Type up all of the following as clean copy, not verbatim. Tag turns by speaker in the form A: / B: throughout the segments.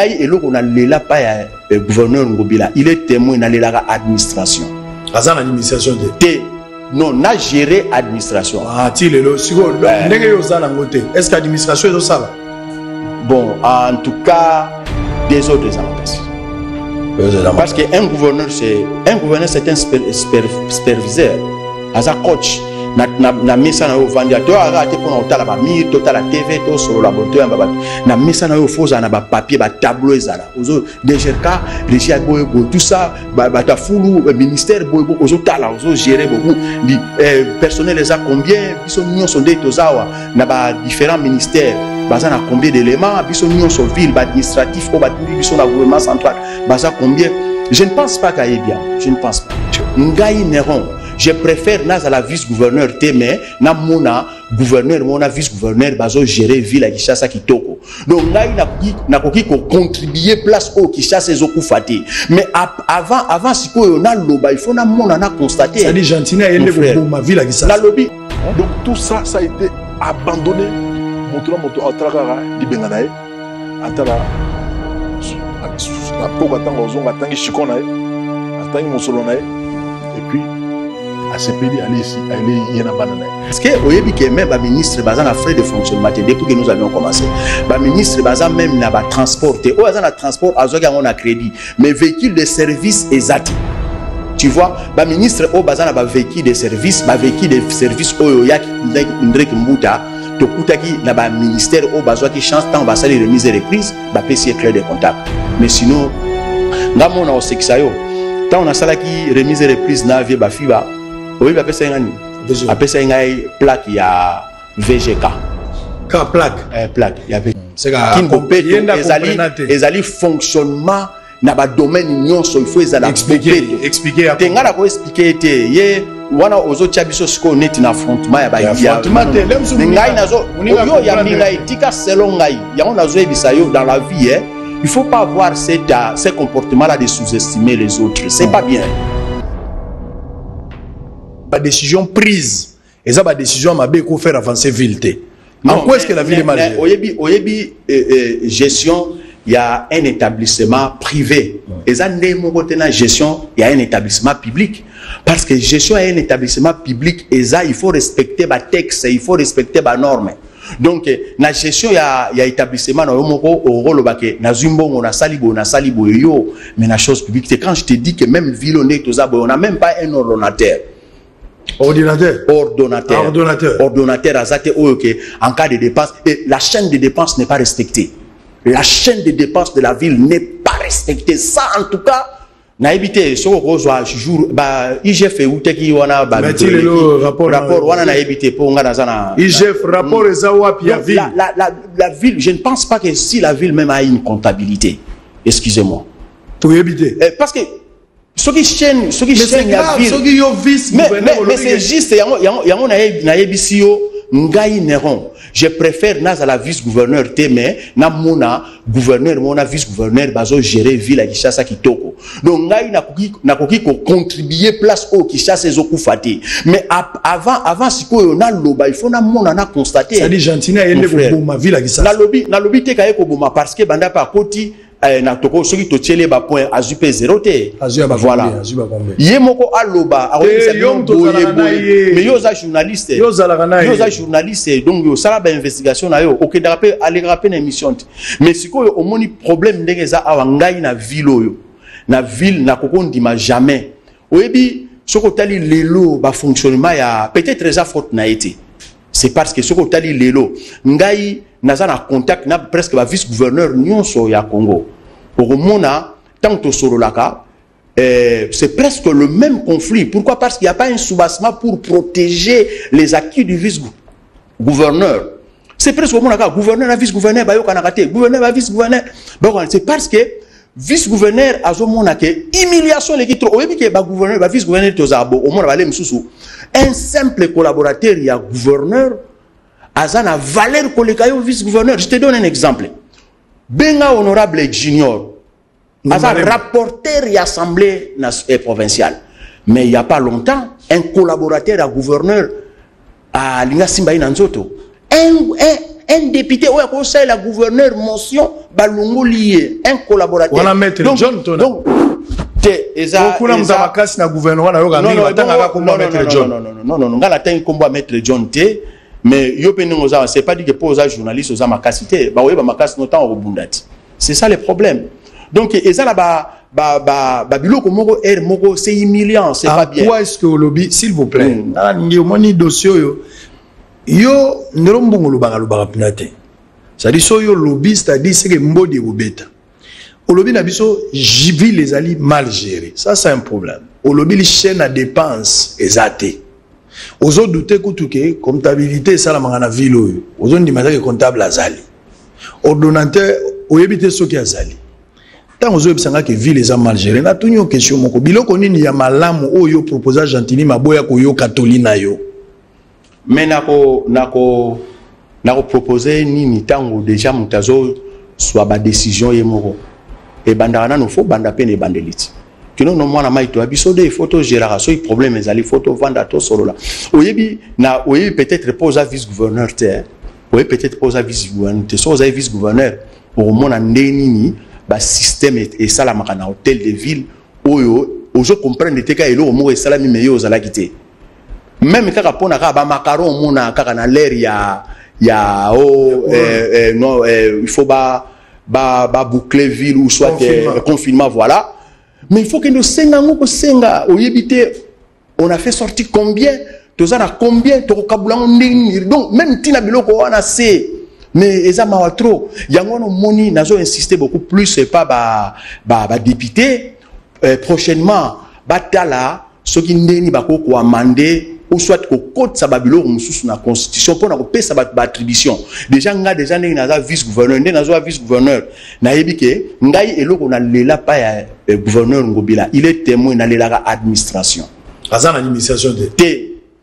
A: Et là, on a l'éla pas gouverneur Ngobila. Il est témoin dans l'éla administration.
B: Azan administration de.
A: Non, on a géré administration.
B: Ah, tu le sigo. Est-ce que l'administration est ça?
A: Bon, en tout cas, des autres empêches. Parce qu'un gouverneur, c'est un superviseur. Asa coach. Na misa na yo vandia to arate pour na otala ba mi to tala TV to solo laboratoire ba na misa na yo foza na ba papier ba tableau ezala ozo DGK régie boy tout ça ba ta fulu ministère boy ozo tala ozo gérer beaucoup di personnel les a combien biso nyo sont des tozawa na ba différents ministères baza na combien d'éléments biso nyo sont ville ba administratif ko ba tuli biso na gouvernement central baza combien. Je ne pense pas qu'il y ait bien, je ne pense pas. Ngai Neron, je préfère naza la vice-gouverneur mais na mona gouverneur mona vice-gouverneur bazo gérer ville à Kinshasa kitoko. Donc ngai na koki ko contribuer place au Kinshasa ezoku fati. Mais avant siko yo na loba il faut na mona na constater.
B: Ça dit gentilné yende ko ma ville à Kinshasa.
A: Na lobby.
C: Donc tout ça a été abandonné. Moto atraka di benganae atala la poga tango zonga tangi chikona tangi mosolona et puis à ce pays aller ici aller yena banana.
A: Parce que oyebi que même ba ministre bazan a frais de fonctionnement depuis que nous avions commencé. Ba ministre bazan même na ba transporter o bazan na transport azoga on a crédit mais véhicule de service ezati. Tu vois, ba ministre o bazan na ba véhicule de service oyo yaki ndrek mbuta to kutaki na ba ministère au besoin qui chance tant ba saler remise et reprise ba PC clair de contact. Mais sinon ngamo na oseksayo tant on a sala qui remise et reprise na vie ba fiba oui ba pesa ngani a pesa ngai plaque ya VGK
B: ka plaque
A: plaque ya
B: c'est ka
A: ezali fonctionnement na ba domaine nyonso il faut ezala
B: expliquer
A: tengala ko expliquer te ye wana ozo chabiso siko neti na affrontement ya ba ngai nazo yo ya minga etika selon ngai yango nazo ebisa yo dans la vie il faut pas avoir ces comportements là de sous-estimer les autres, c'est pas bien.
B: La décision prise et ça la décision m'a bien faire avancer ville. En quoi est-ce que la ville est mal gérée?
A: Oyebi gestion, il y a un établissement privé. Et ça n'est gestion, il y a un établissement public. Parce que gestion est un établissement public et ça il faut respecter les textes, il faut respecter les normes. Donc la gestion il y a établissement na yomoko au rôle baké na zumbo na salibo yo mais la chose publique c'est quand je te dis que même ville on est tous on n'a même pas un ordonnateur azate OK en cas de dépense et la chaîne de dépenses n'est pas respectée. La chaîne de dépenses de la ville n'est pas respectée. Ça en tout cas na ebité soko kozwa jour ba IGF uteki wana ba rapport wana na ebité pour nga na
B: IGF rapport eza wapi ya ville
A: la ville je ne pense pas que si la ville même a une comptabilité excusez-moi
B: to ebité
A: parce que ce qui chaîne la ville mais c'est juste yango na ebisi yo ngai Neron je préfère naza la vice-gouverneur mais na mona gouverneur mona vice-gouverneur bazo gérer ville à Kinshasa kitoko donc ngai na koki ko contribuer place au Kinshasa ezoku fati mais avant siko na loba il faut na mona na constater
B: ça dit gentilné yende ko boma ville à Kinshasa
A: na lobi te kaye ko boma parce que banda pa koti na toko soki to tiele ba point azupe 0 te voilà yemoko aloba mais yo za journaliste donc yo sala ba investigation na yo OK d'après aller rappeler une émission mais siko yo omoni problème ndenge za awangai na ville oyo na ville na kokondima jamais oyebi soko tali lelo ba fonctionnement ya peut-être ça faute na été c'est parce que soko tali lelo ngai naza na contact na presque ba vice-gouverneur nyonso ya Congo. Pour mona tant que sololaka c'est presque le même conflit. Pourquoi? Parce qu'il n'y a pas un soubassement pour protéger les acquis du vice-gouverneur. C'est presque au monaka gouverneur à vice-gouverneur bayo kanakate gouverneur à vice-gouverneur. C'est parce que vice-gouverneur a zo monaka humiliation les qui trop oyebi ke ba gouverneur ba vice-gouverneur tozabo au mona balé msusu un simple collaborateur il y a gouverneur azana valeur kolekayo vice-gouverneur. Je te donne un exemple. Benga honorable junior asa rapporteur et assemblée provinciale mais il y a pas longtemps un collaborateur à gouverneur à Linga Simba Inanzoto un député, ouais, conseil la gouverneur mention, balongo lié, un collaborateur.
B: On a maître John Tona.
A: Donc,
B: non,
A: mais c'est pas dit que pour les journalistes aux amakasité, c'est ça le problème. Donc ça là c'est humiliant, c'est pas bien.
B: Pourquoi est-ce que au lobby, s'il vous plaît, moni dossier yo nderombongo lobanga pinate. Ça dit so yo lobby, c'est-à-dire c'est que mbodi obeta. Au lobby na biso jivi les ali mal gérés. Ça c'est un problème. Au lobby les chaînes à dépenses exacté. Aux autres douter que comptabilité ça la mangana ville aux autres dimata que comptable azali. Ordonnateur au éviter ce qui azali. Tant aux autres sanga que ville les a mal gérés. Na tunyo question moko biloko nini ya malamu oyo proposer gentili maboya ko yo katolina yo.
A: Mais nako proposer nini tango déjà mutazo soit ba décision yemoko. Et bandana no fo banda pene bandeliti. Kino no mwana maito abiso de photo génération problème ezali photo vanda to solo là. Oyebi peut-être poser vice gouverneur terre. Oui peut-être poser vice gouverneur. So za vice gouverneur pour mona ndeni ba système et ça la makana hôtel de ville oyo ozo comprendre te ka elo mo esala mi meyo za la kité. Même kaka pona ka ba macaron mona kaka na l'air ya non il faut ba boucler ville ou soit confinement voilà. Mais il faut que nous sengango senga oyebite on a fait sortir combien tozana combien to kabulango ndeni donc même tina biloko wana c'est mais eza mawa trop yango no moni nazo insister beaucoup plus c'est pas ba député prochainement batala soki ndeni bakoko amender ou soit au code sababilo mususu na constitution pour na kopesa ba attribution déjà déjà na vice gouverneur na vice gouverneur na yebike ngai eloko na lela pa ya gouverneur Ngobila il est témoin na lela administration
B: azana administration de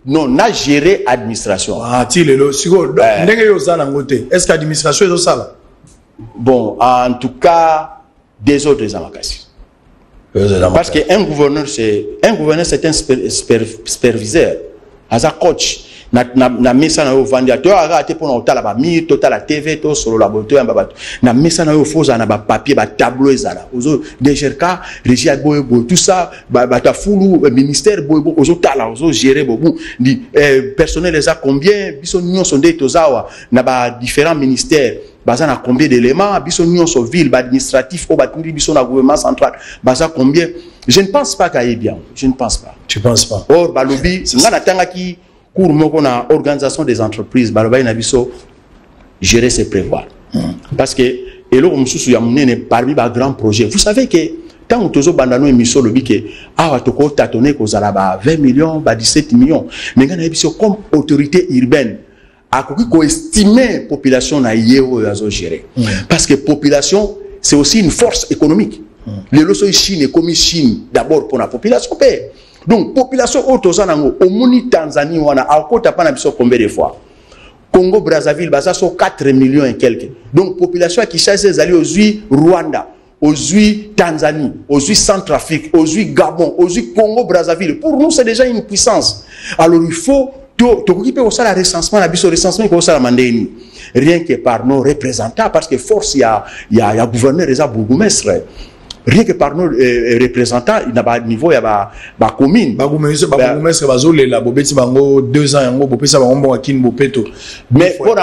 A: non na gérer administration
B: ti lelo siko ndenge yo zana ngote est-ce que administration ezo sala
A: bon en tout cas des autres amakasi parce que un gouverneur c'est un superviseur aza coach na mesa na yo vandia to aga te pona otala ba mi total la TV to solo la boto yamba bato na mesa na yo foza na ba papier ba tableau ezala ozo DGRK régie boy tout ça ba ta fulu ministère boy ozo tala ozo gérer bobu di personnel les a combien biso nyon sont des tozawa na ba différents ministères baza na combien d'éléments biso nyon so ville ba administratif o ba tindi biso na gouvernement central baza combien. Je ne pense pas qu'il y ait bien. Je ne pense pas.
B: Tu penses pas?
A: Or, balobi, nga na tanga ki cour moko na organisation des entreprises, baloba ina biso gérer ses prévoirs. Parce que elo mususu ya munene parmi ba grands projets. Vous savez que tant que tozo bandano émission lobi que awa toko tâtonner ko zala ba 20 millions, ba 17 millions. Mais nga na biso comme autorité urbaine akoki ko estimer population na yeo yazo gérer. Parce que population c'est aussi une force économique. Les lois Chine comme Chine d'abord pour la population paix. Donc population autosanango au moni Tanzanie wana akota pana biso combien de fois. Congo Brazzaville basa so 4 millions et quelques. Donc population qui chasse les alliés aux Rwanda, aux Tanzanie, aux Centrafrique, aux Gabon, aux Congo Brazzaville. Pour nous c'est déjà une puissance. Alors il faut t'occuper aussi la recensement la biso recensement ko ça mandeni. Rien que par nos représentants parce que force il y a gouverneur et bourgmestre. Rien que par nos représentants, il n'y a pas de niveau, il y a pas commune.
B: La bobeti bango 2 ans yango bopesa bango bon akin bopeto.
A: Mais pour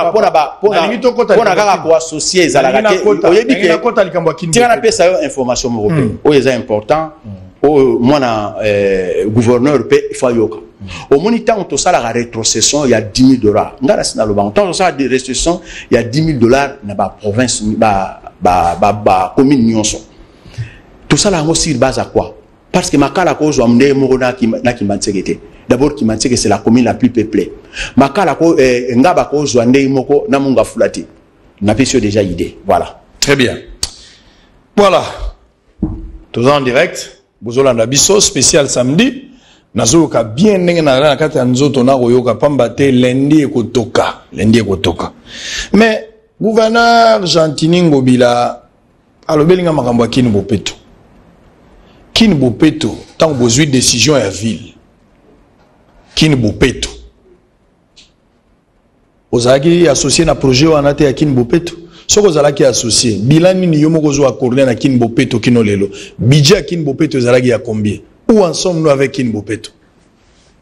A: associer zalaka oyebi que tu as pesa yo information européenne. O est important. O mona gouverneur pe fayoka. Au moniteur on to ça la rétrocession il y a $10,000. Ngara sina lo bango. Tant ça de restriction il y a $10,000 na ba province ba commune nyonso. Tout ça là aussi base à quoi? Parce que Makala cause amne morona qui mansekete. D'abord qui manseke c'est la commune la plus peuplée. Makala ko ngaba cause ande moko na munga fulati. Na pesio déjà idée. Voilà.
B: Très bien. Voilà. Tous en direct. Bozolanda biso spécial samedi. Nazoka bien ndenge na kati ya nzoto na koyoka pambate lundi ekotoka. Mais gouverneur Gentini Ngobila alobelinga makambo akini bopeto. Kini bopeto tant besoin décision à ville. Kini bopeto. ozalaki associé na projet wana te ya Kin Bopeto soko ozalaki associé bilan nini yo moko zo accorder na Kin Bopeto kino lelo budget ya Kin Bopeto ezalaki ya combien où en sommes-nous avec Kin Bopeto?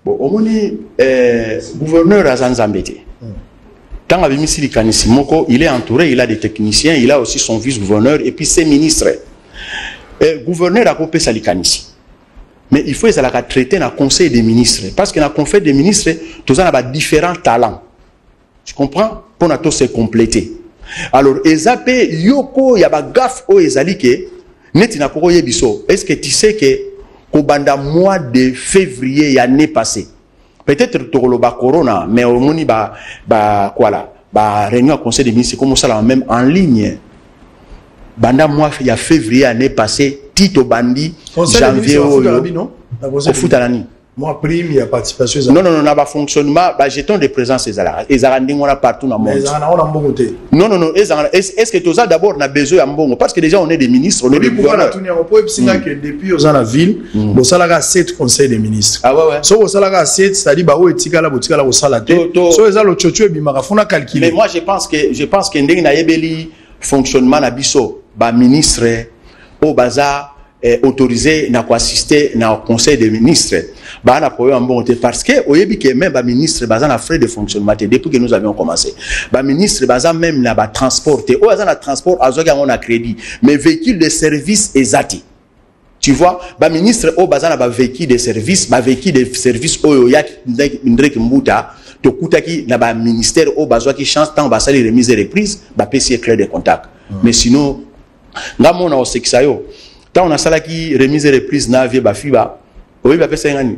A: Bon omoni gouverneur Azanzambete tant abimisi likanisi moko il est entouré, il a des techniciens, il a aussi son vice-gouverneur et puis ses ministres. Gouverneur a coupé sa likanisi. Mais il faut traiter dans le conseil des ministres. Parce que dans le conseil des ministres, tous on a différents talents. Tu comprends? Pour nous tous se compléter. Alors, ezapé yoko yaba gaf o ezalike neti na koko yebiso. Est-ce que tu sais que au mois de février l'année passée, peut-être que ba corona, mais au moni ba quoi là, ba réunion au conseil des ministres comme ça même en ligne. Banda mois il y a février l'année passée, Tito Bandi, janvier au foot à l'année.
B: Moi prime il y a participation.
A: Non non non, n'a pas fonctionnement, ba jeton de présence les ala. Les aranding on a partout dans le monde. Non non non, est-ce que tout ça d'abord on a besoin de mbongo parce que déjà on est des ministres, on est des gouverneurs.
B: Que depuis aux la ville, bon ça là 7 conseils des ministres.
A: Ah ouais ouais.
B: So ça là 7, c'est-à-dire ba o etika la botika la au salate. So ça le chocho bi maka fona calculer.
A: Mais moi je pense que ndenge na yebeli fonctionnement na biso ba ministre au bazar autorisé na ko assister na conseil des ministres. Bah on a problème en bon parce que au yebi que même ba ministre bazan a frais de fonctionnement depuis que nous avions commencé. Ba ministre bazan même na ba transporter au bazan na transport azoga on a crédit mais véhicule de service ezati. Tu vois ba ministre au bazan na ba véhicule de service au ya ndrek mbuta to kutaki na ba ministère au bazwa ki chance temps ba sali remise et reprise ba PC clair de contact. Mais sinon ngamo na oseksayo tant on a salaki remise et reprise na vie ba fiba oui, il appelle ça une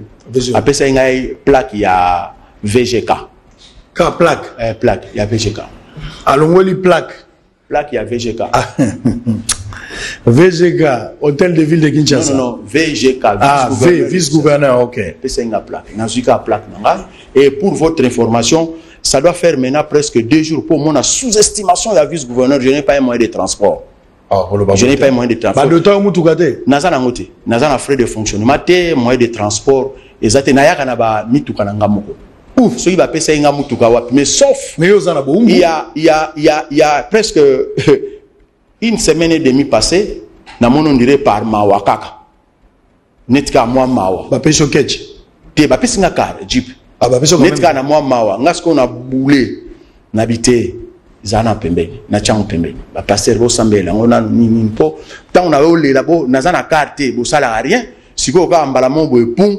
A: plaque, il y a VGK.
B: Plaque
A: plaque, il y a VGK.
B: Alors, les plaque.
A: Plaque, il y a VGK.
B: VGK, hôtel de ville de Kinshasa.
A: Non, non, non, VGK.
B: Vice-gouverneur, ok.
A: C'est une plaque. Il y a une plaque. Et pour votre information, ça doit faire maintenant presque 2 jours pour mon sous-estimation de la vice-gouverneur. Je n'ai pas un moyen de transport. Je n'ai pas moyen de transport. Nazana frais de fonctionnement, moyen de transport. Exactement. Naya na ba mituka na ngamoko. Ouf, so il va payer nga mutuka wapi. Mais sauf, il y a presque une semaine et demie passée, na mono dirait par mawa kaka. Netka moi mawa.
B: Ba peso ketch.
A: Te ba pesi nga car jeep.
B: Ah ba peso
A: netka na moi mawa. Ngasko na boulé nabité. Zana pembeni na changu pembeni ba pasteur bo sambela ngona nini po tant on a olé là-bas nazana carte bo sala rien siko ka mbala mombo epung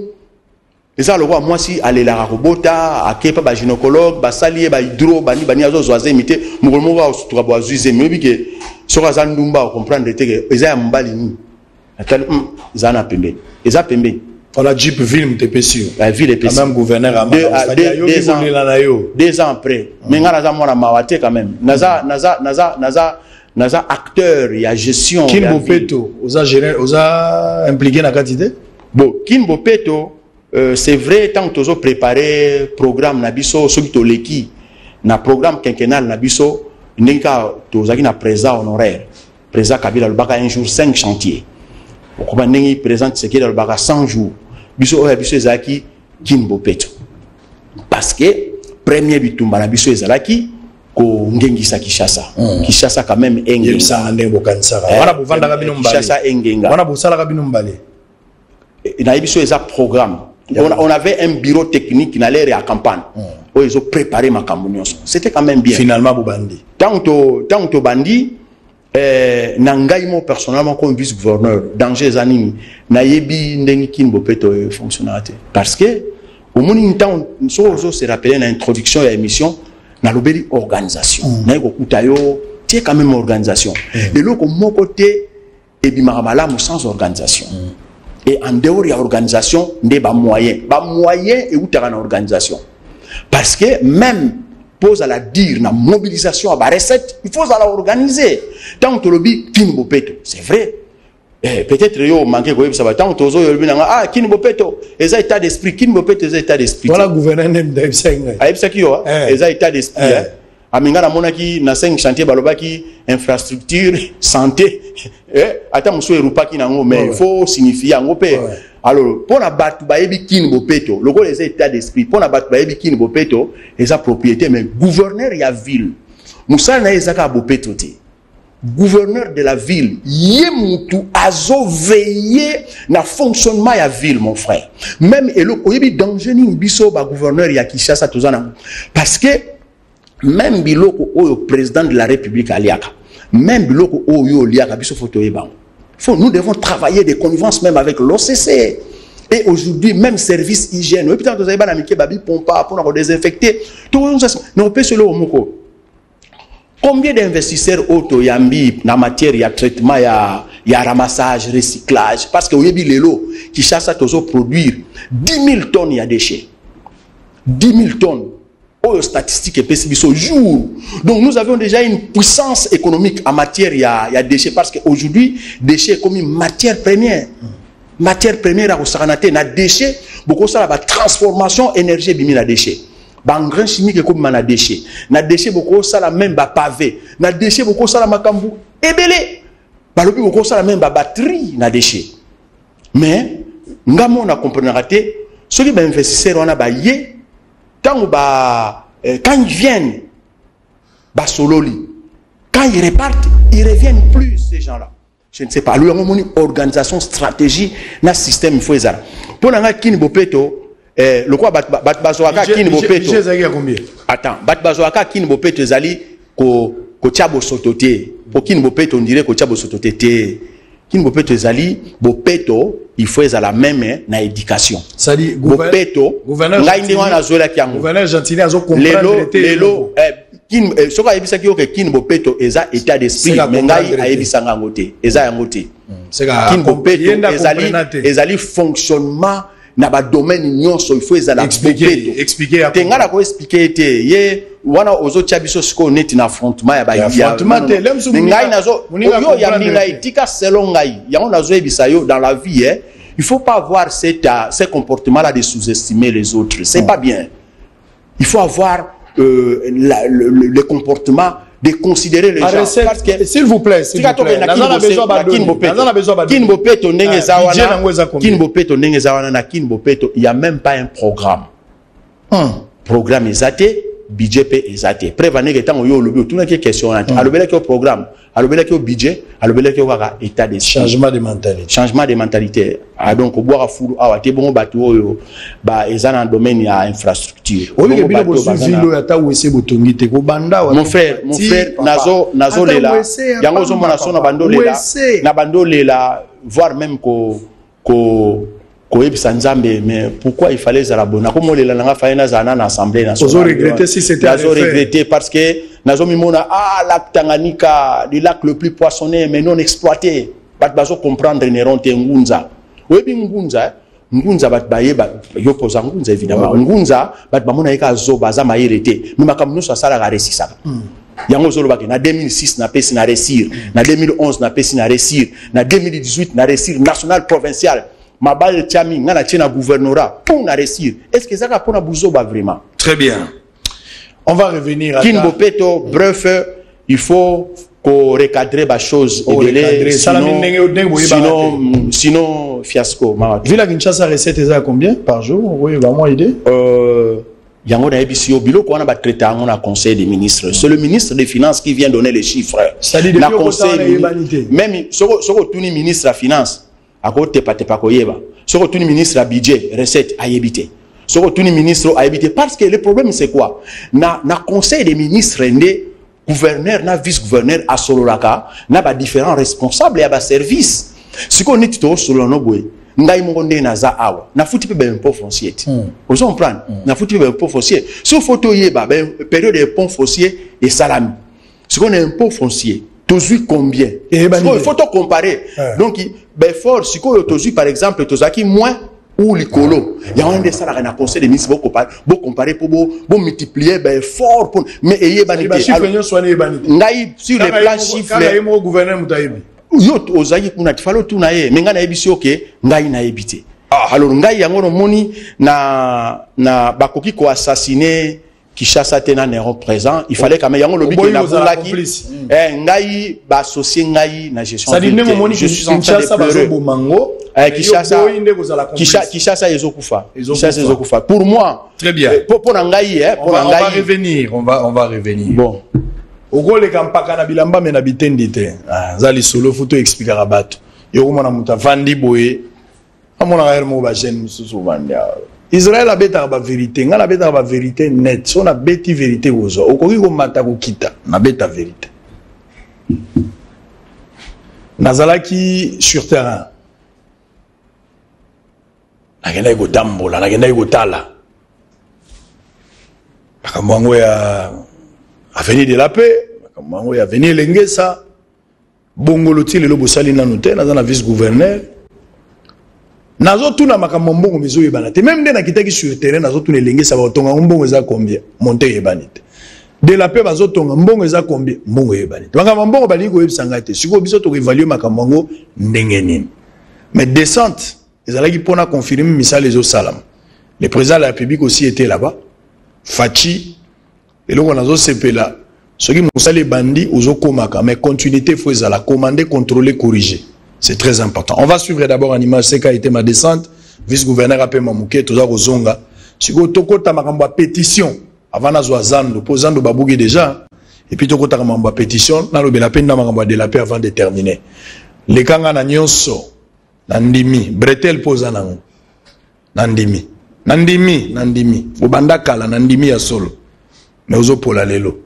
A: eza lokwa moi si aller la robota akepa ba gynécologue ba salier ba hydro bani azo zoaze imité mongolmo ba osutra bo azuize mebi ke soka za ndumba comprendre te ke eza ya mbali ni atali zana pembeni eza pembeni.
B: On a Jeep ville m'tepesi.
A: La ville est pessie.
B: Même gouverneur à
A: 2 ans après. Mais naza mona mawate quand même. Naza acteur, il y a gestion.
B: Kin Bopeto, osa impliqué na quantité.
A: Bon, Kin Bopeto, c'est vrai tant que tu préparé programme nabiso sobito leki na programme quinquennal nabiso ndeka tozaki na président honoraire. Président Kabila Lubaka un jour 5 chantiers. Comment n'est présente ce qui est dans le bac 100 jours. Biso ezaki Kin Bopeto. Parce que premier bitumba na biso ezalaki ko ngengisa Kinshasa. Kinshasa quand même engenga.
B: Wana buvanda ka bino mbale.
A: Kinshasa engenga.
B: Wana busala ka bino mbale.
A: Na biso eza programme. On avait un bureau technique qui allait à campagne. Où ils ont préparé ma campagne. C'était quand même bien.
B: Finalement bubandi.
A: Tant to bandi nangai mo personnellement comme vice-gouverneur danger zanini na yebi ndengi Kin Bopeto fonctionnalité parce que au moni temps so se rappeler na introduction à l'émission na lobeli organisation na ko kutayo tie quand même organisation de loko mon côté et bimarabala mo sans organisation et en dehors ya organisation nde ba moyen et utaka na organisation parce que même pose à la dire na mobilisation à la recette il faut la organiser tant que lobby Kin Bopeto c'est vrai peut-être yo manqué ko ça va tant que yo lobby na Kin Bopeto eza état d'esprit Kin Bopeto eza état d'esprit
B: voilà gouverneur nem d'Epsenga
A: Epsaki yo eza état d'esprit Amingana monaki na 5 chantiers balobaki infrastructure santé ata muso erupaki nango mais il faut signifier ngo pe alors pour na batu bayebi kin bopeto loko les états d'esprit pour na batu bayebi kin bopeto eza propriété mais gouverneur ya ville musala na ezaka bopeto te gouverneur de la ville yé mutu azo veiller na fonctionnement ya ville mon frère même eloko yebi danger ni biso ba gouverneur ya Kinshasa tozana parce que même biloko oyo président de la République aliaka même biloko oyo liaka biso photo ebang nous devons travailler des connivences même avec l'OCC et aujourd'hui même service hygiène et putain tozali bana mike babi pompa pour désinfecter tout ça non peut se le moko combien d'investisseurs auto yambi na matière ya traitement ya ramassage recyclage parce que oyebi lelo qui chasse à tozo produire 10 000 tonnes ya déchets 10 000 tonnes aux statistiques et pessimistes au jour. Donc nous avons déjà une puissance économique en matière il y a déchets parce qu'aujourd'hui déchets comme une matière première. Matière première à Osaranate na déchets beaucoup ça la transformation énergie bimi na déchets. Bangren chimique comme na déchets. Na déchets beaucoup ça la même ba pavé. Na déchets beaucoup ça la makambu ebele. Balobi beaucoup ça la même ba batterie na déchets. Mais ngamo na comprendre raté ceux qui ba investisseurs on a ba yé quand ils viennent, quand ils repartent, ils reviennent plus, ces gens-là. Je ne sais pas. Il y a une organisation, stratégie, un système, il faut ça. Pour nous, Kini Bopeto, le quoi, Batbazoaka, Kini Bopeto. Attends, Batbazoaka, Kini Bopeto, Zali, Kochabo Sotote. Pour Kini Bopeto, on dirait Kochabo Sotote. Kini Bopeto, Zali, Bopeto, il faut la même na éducation. Ça dit Bopeto, gouverneur
B: Gentili a comprendre
A: lelo kin soka yebisa ki que Kin Bopeto eza état d'esprit mengai ayebisa ngote eza yangote. Kin Bopeto ezali fonctionnement na ba domaine nyonso il faut ezala
B: expliquer
A: tengala ko expliquer te ye wana ozo chabiso siko neti na affrontement ya ba
B: affrontement te lemsu
A: ngai nazo yo ya mingai tika selon ngai yango nazo ebisa yo dans la vie il faut pas avoir ces comportements là de sous-estimer les autres c'est pas bien il faut avoir le comportement de considérer les gens parce que
B: s'il vous plaît
A: Kin Bopeto ndenge zawana na Kin Bopeto il y a même pas un programme programme exaté budget pe exaté prévenir que tant yo lobi tout na question alobela que programme alobela que budget alobela que kaka état de
B: changement de mentalité
A: donc boire fulu awa te bon bato oyo ba ezana dans domaine ya infrastructure mon frère nazo lela yango zo mona sona bando lela voire même ko mais pourquoi il fallait ça la bonne comme on l'a fait dans l'Assemblée nationale.
B: Vous regrettez si c'était
A: regretté parce que nazo mimona lac Tanganyika le lac le plus poissonné mais non exploité bat bazo comprendre neronte ngunza webi ngunza bat baye yo poza ngunza évidemment ngunza bat bamona eka zo baza mairete mais makamno ça sala ga resisaka yango zo lobaki na 2006 na pesi na réussir na 2011 na pesi na réussir na 2018 na réussir national provincial Mabal Tiami, n'a la gouvernorat pour réussir. Est-ce que ça va pour Bouzoba vraiment? Très bien.
B: On va revenir à
A: Kin Bopeto, bref, il faut qu'on recadre les choses. Sinon, fiasco.
B: Villa Kinshasa recette est à combien par jour? Oui, va moi aider.
A: Yango na ebisio biloko wana ba traiter on a conseil des ministres. C'est le ministre des finances qui vient donner les chiffres.
B: La conseil
A: même soko tuni ministre la finance. À côté pas koyeba soko tuni ministre à budget recette a yebité soko tuni ministre a yebité parce que le problème c'est quoi na conseil des ministres ndé gouverneur na vice-gouverneur à sololaka na ba différents responsables ya ba service siko niti to solo no boy ngai mongo ndé na za awa na futi pe ba impôt foncier vous comprenez na futi pe impôt foncier so photo yeba période de pont foncier et salami siko na impôt foncier Tozui combien? Il faut te comparer. Donc, fort, si tu par exemple, tu moins ou l'icolo. Il y a un des salaires à conseil des ministres, vous comparer pour multiplier, fort pour. Mais ayez banité. Sur les plans chiffrés. Yo, ozaï, pour n'a fallu tout naïe. Mais n'a ebisi ok, ngai na ebité. Alors, ngai yango moni na bakoki ko assassiner Kinshasa tena n'ero présent, il fallait quand même yango lobi que na bula ki ngai ba associé ngai na gestion. Je suis en train de pleurer. Kinshasa ezokufa. Kinshasa ezokufa. Pour moi,
B: très bien.
A: Pour ngai
B: on va revenir, on va revenir.
A: Bon.
B: Ogo le kampaka na bilamba me na bitendi te. Zali solo photo expliquer rabat. Yo mona muta vandi boye. Amona gaer mo ba jeune mususu vandi. Israël a bêta la vérité, nga la bêta la vérité net. Si on a bêti vérité aux autres, okori ko mata ko kita, na bêta vérité. Nazalaki sur terrain. Na gena ko tambola, na gena ko tala. Makamwango ya avenue de la paix, makamwango ya avenue Lengesa. Bongoloti le lobo sali na noté, na vice-gouverneur. Nazo tuna makamambongo mizo yebanate même ndena kitaki sur terrain nazo tuna lenge sa batonga mbongo za combien monter yebanite de la paix bazo tonga mbongo za combien mbongo yebanite makamambongo bali ko yebisanga te siko biso to évaluer makambango ndenge nini mais descente ezalaki pona confirmer misala les salam le président de la République aussi était là-bas Fachi et donc on nazo sepela soki musale bandi ozo komaka mais continuité faut ezala commander contrôler corriger. C'est très important. On va suivre d'abord en image ce qu'a été ma descente. Vice-gouverneur appelé Mamouké, tout ça au Zonga. Si vous avez une pétition, avant de Zando, posant de Babougi déjà, et puis vous avez une pétition, dans le peine de la paix avant de terminer. Les Kanga Nanyonso, Nandimi, Bretel pose en Nandimi. Nandimi. Obanda Kala, Nandimi à solo. Mais aux Opola Lelo.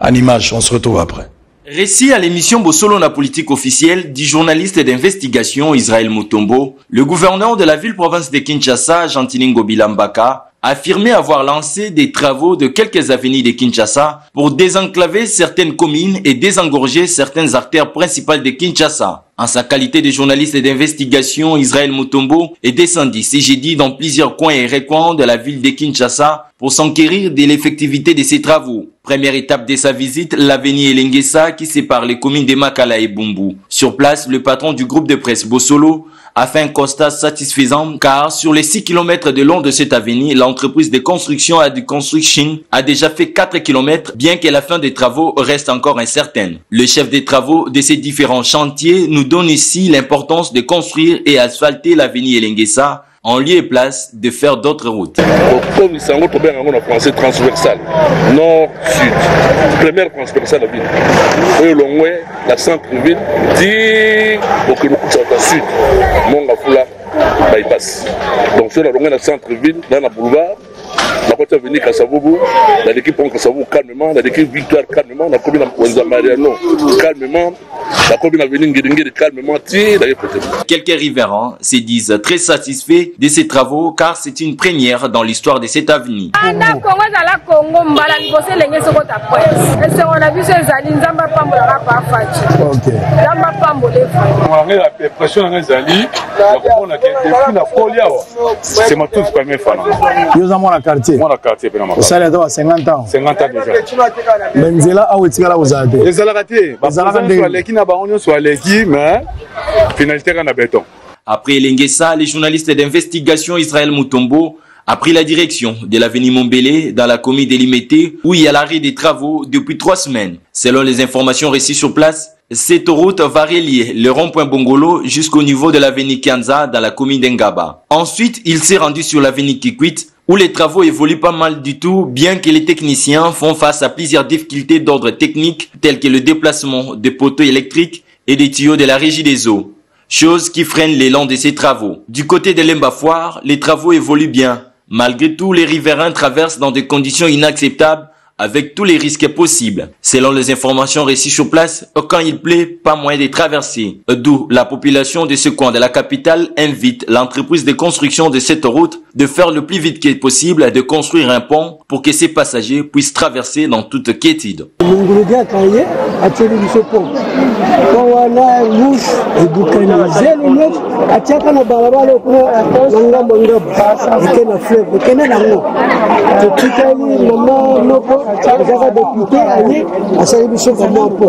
B: En image, on se retrouve après.
D: Récit à l'émission Bosolo la politique officielle du journaliste d'investigation Israël Mutombo, le gouverneur de la ville-province de Kinshasa, Jean-Tiningo Bilambaka, a affirmé avoir lancé des travaux de quelques avenues de Kinshasa pour désenclaver certaines communes et désengorger certaines artères principales de Kinshasa. En sa qualité de journaliste d'investigation, Israël Mutombo est descendu ce jeudi dans plusieurs coins et recoins de la ville de Kinshasa pour s'enquérir de l'effectivité de ses travaux. Première étape de sa visite, l'avenue Elengesa qui sépare les communes de Makala et Bumbu. Sur place, le patron du groupe de presse Bosolo a fait un constat satisfaisant car sur les 6 km de long de cette avenue, l'entreprise de construction Adu Construction a déjà fait 4 km bien que la fin des travaux reste encore incertaine. Le chef des travaux de ces différents chantiers nous donne ici l'importance de construire et asphalter l'avenue Elengesa en lieu et place de faire d'autres routes.
C: Comme c'est un français transversal, nord-sud, première transversale de la ville. Et au long la centre-ville dit pour que nous puissions au sud, Mongafula, bypass. Donc sur la centre-ville, dans la boulevard, la côte avenue Kassavoubou, l'équipe Pont Kassavou calmement, l'équipe Victoire calmement, la commune de Mariano calmement, la commune avenue Ngedingé calmement.
D: Quelques riverains se disent très satisfaits de ces travaux car c'est une première dans l'histoire de cette avenue.
C: C'est ma toute première fois.
B: Quartier.
C: Moi, la quartier,
B: ça a 50 ans.
C: 50 ans déjà.
B: Benzela, où est-ce que vous avez?
C: Les Alaraté, mais finalité, on a béton.
D: Après Lengesa, les journalistes d'investigation Israël Mutombo a pris la direction de l'avenue Mombélé dans la commune de Limete où il y a l'arrêt des travaux depuis 3 semaines. Selon les informations reçues sur place, cette route va relier le rond-point Bongolo jusqu'au niveau de l'avenue Kianza dans la commune d'Engaba. Ensuite, il s'est rendu sur l'avenue Kikwit où les travaux évoluent pas mal du tout, bien que les techniciens font face à plusieurs difficultés d'ordre technique, telles que le déplacement des poteaux électriques et des tuyaux de la régie des eaux, chose qui freine l'élan de ces travaux. Du côté de l'Embafoire, les travaux évoluent bien. Malgré tout, les riverains traversent dans des conditions inacceptables, avec tous les risques possibles. Selon les informations reçues sur place, quand il plaît, pas moyen de traverser. D'où la population de ce coin de la capitale invite l'entreprise de construction de cette route de faire le plus vite que possible de construire un pont pour que ces passagers puissent traverser dans toute quiétude.
E: Jaga député allé à sa émission comme un peu.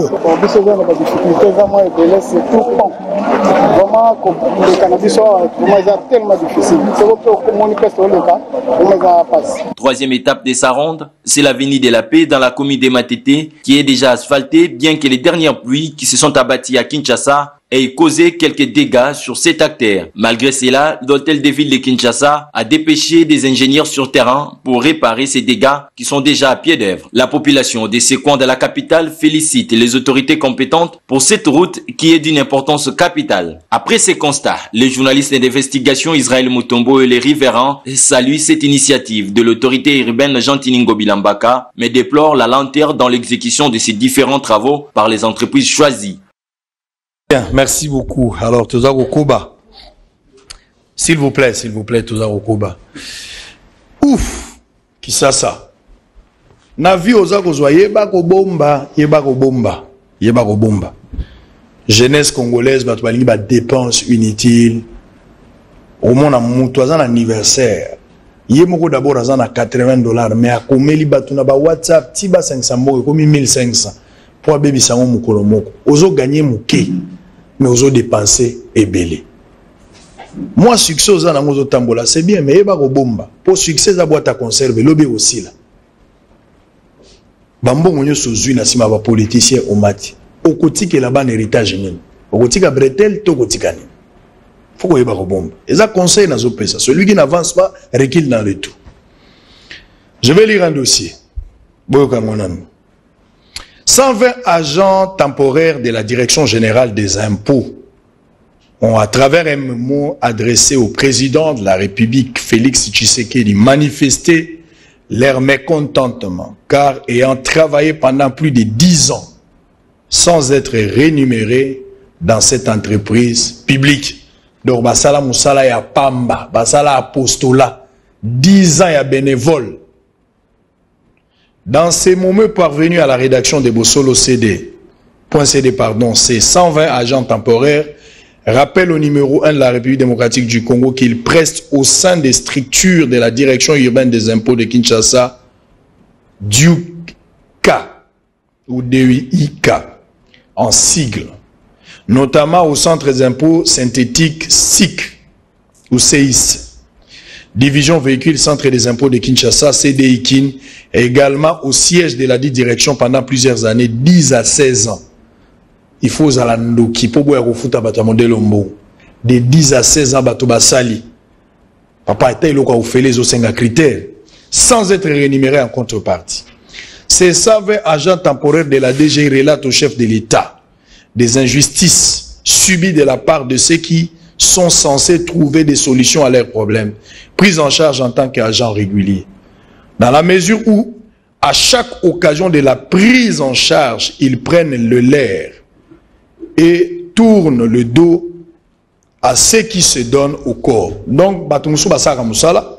E: Bon,
F: parce que dans la difficulté, vraiment, c'est tout bon. Vraiment, le cannabis est tellement difficile. C'est pour communiquer sur le cas, vraiment, passe.
D: Troisième étape de sa ronde, c'est l'avenue de la Paix dans la commune de Matete, qui est déjà asphaltée, bien que les dernières pluies qui se sont abattues à Kinshasa aient causé quelques dégâts sur cet artère. Malgré cela, l'hôtel de ville de Kinshasa a dépêché des ingénieurs sur terrain pour réparer ces dégâts qui sont déjà à pied d'œuvre. La population des ces coins de la capitale félicite les autorités compétentes pour cette route qui est d'une importance capitale. Après ces constats, les journalistes d'investigation Israël Mutombo et les riverains saluent cette initiative de l'autorité urbaine Jean Tiningo Bilambaka, mais déplorent la lenteur dans l'exécution de ces différents travaux par les entreprises choisies.
B: Bien, merci beaucoup. Alors, Toza Rokoba. S'il vous plaît, Toza Rokoba. Ouf! Qui ça? Navi oza kozwa yeba ko bomba. Jeunesse congolaise, bato balingi ba dépenses inutiles. Au moins, na mutu aza na anniversaire. Yé moko d'abord aza na $80, mais a komeli bato na ba WhatsApp, tiba 500 moko, komi 1500. Pour baby sango mukolo moko. Ozo gagner muke. Mais ozo dépenser ebele. Moi succès oza na ngozo tambola, c'est bien, mais yeba ko bomba. Pour succès za boîte à conserve, lobe aussi là. Bambongo nyoso zui na sima ba politicien omati. Okotika là-bas un héritage nini. Okotika bretel to kotika nini. Faut ko yeba ko bomba. Et ça conseil na zo pesa. Celui qui n'avance pas recule dans le tout. Je vais lire un dossier. Boyoka monami. 120 agents temporaires de la Direction générale des impôts ont, à travers un mot adressé au président de la République, Félix Tshisekedi, manifesté leur mécontentement, car ayant travaillé pendant plus de 10 ans sans être rémunérés dans cette entreprise publique. Donc, basala musala ya pamba, basala apostolat, 10 ans ya bénévole. Dans ces moments parvenus à la rédaction de Bossolo CD, ces 120 agents temporaires rappellent au numéro 1 de la République démocratique du Congo qu'ils prestent au sein des structures de la Direction urbaine des impôts de Kinshasa, DUIK, ou DUIK, en sigle, notamment au centre des impôts synthétiques SIC, ou CIS. Division véhicule centre des impôts de Kinshasa, CDIKIN, et également au siège de la dite direction pendant plusieurs années, 10 à 16 ans. Il faut zalando qui peut boire au foot à Batamondé Lombo. De 10 à 16 ans, Bato Basali. Papa était là où fait les autres critères, sans être rémunéré en contrepartie. Ces 120 agents temporaires de la DG relatent au chef de l'État des injustices subies de la part de ceux qui sont censés trouver des solutions à leurs problèmes, pris en charge en tant qu'agents réguliers. Dans la mesure où, à chaque occasion de la prise en charge, ils prennent le leurre et tournent le dos à ceux qui se donnent au corps. Donc, Batumusu Basara Moussala,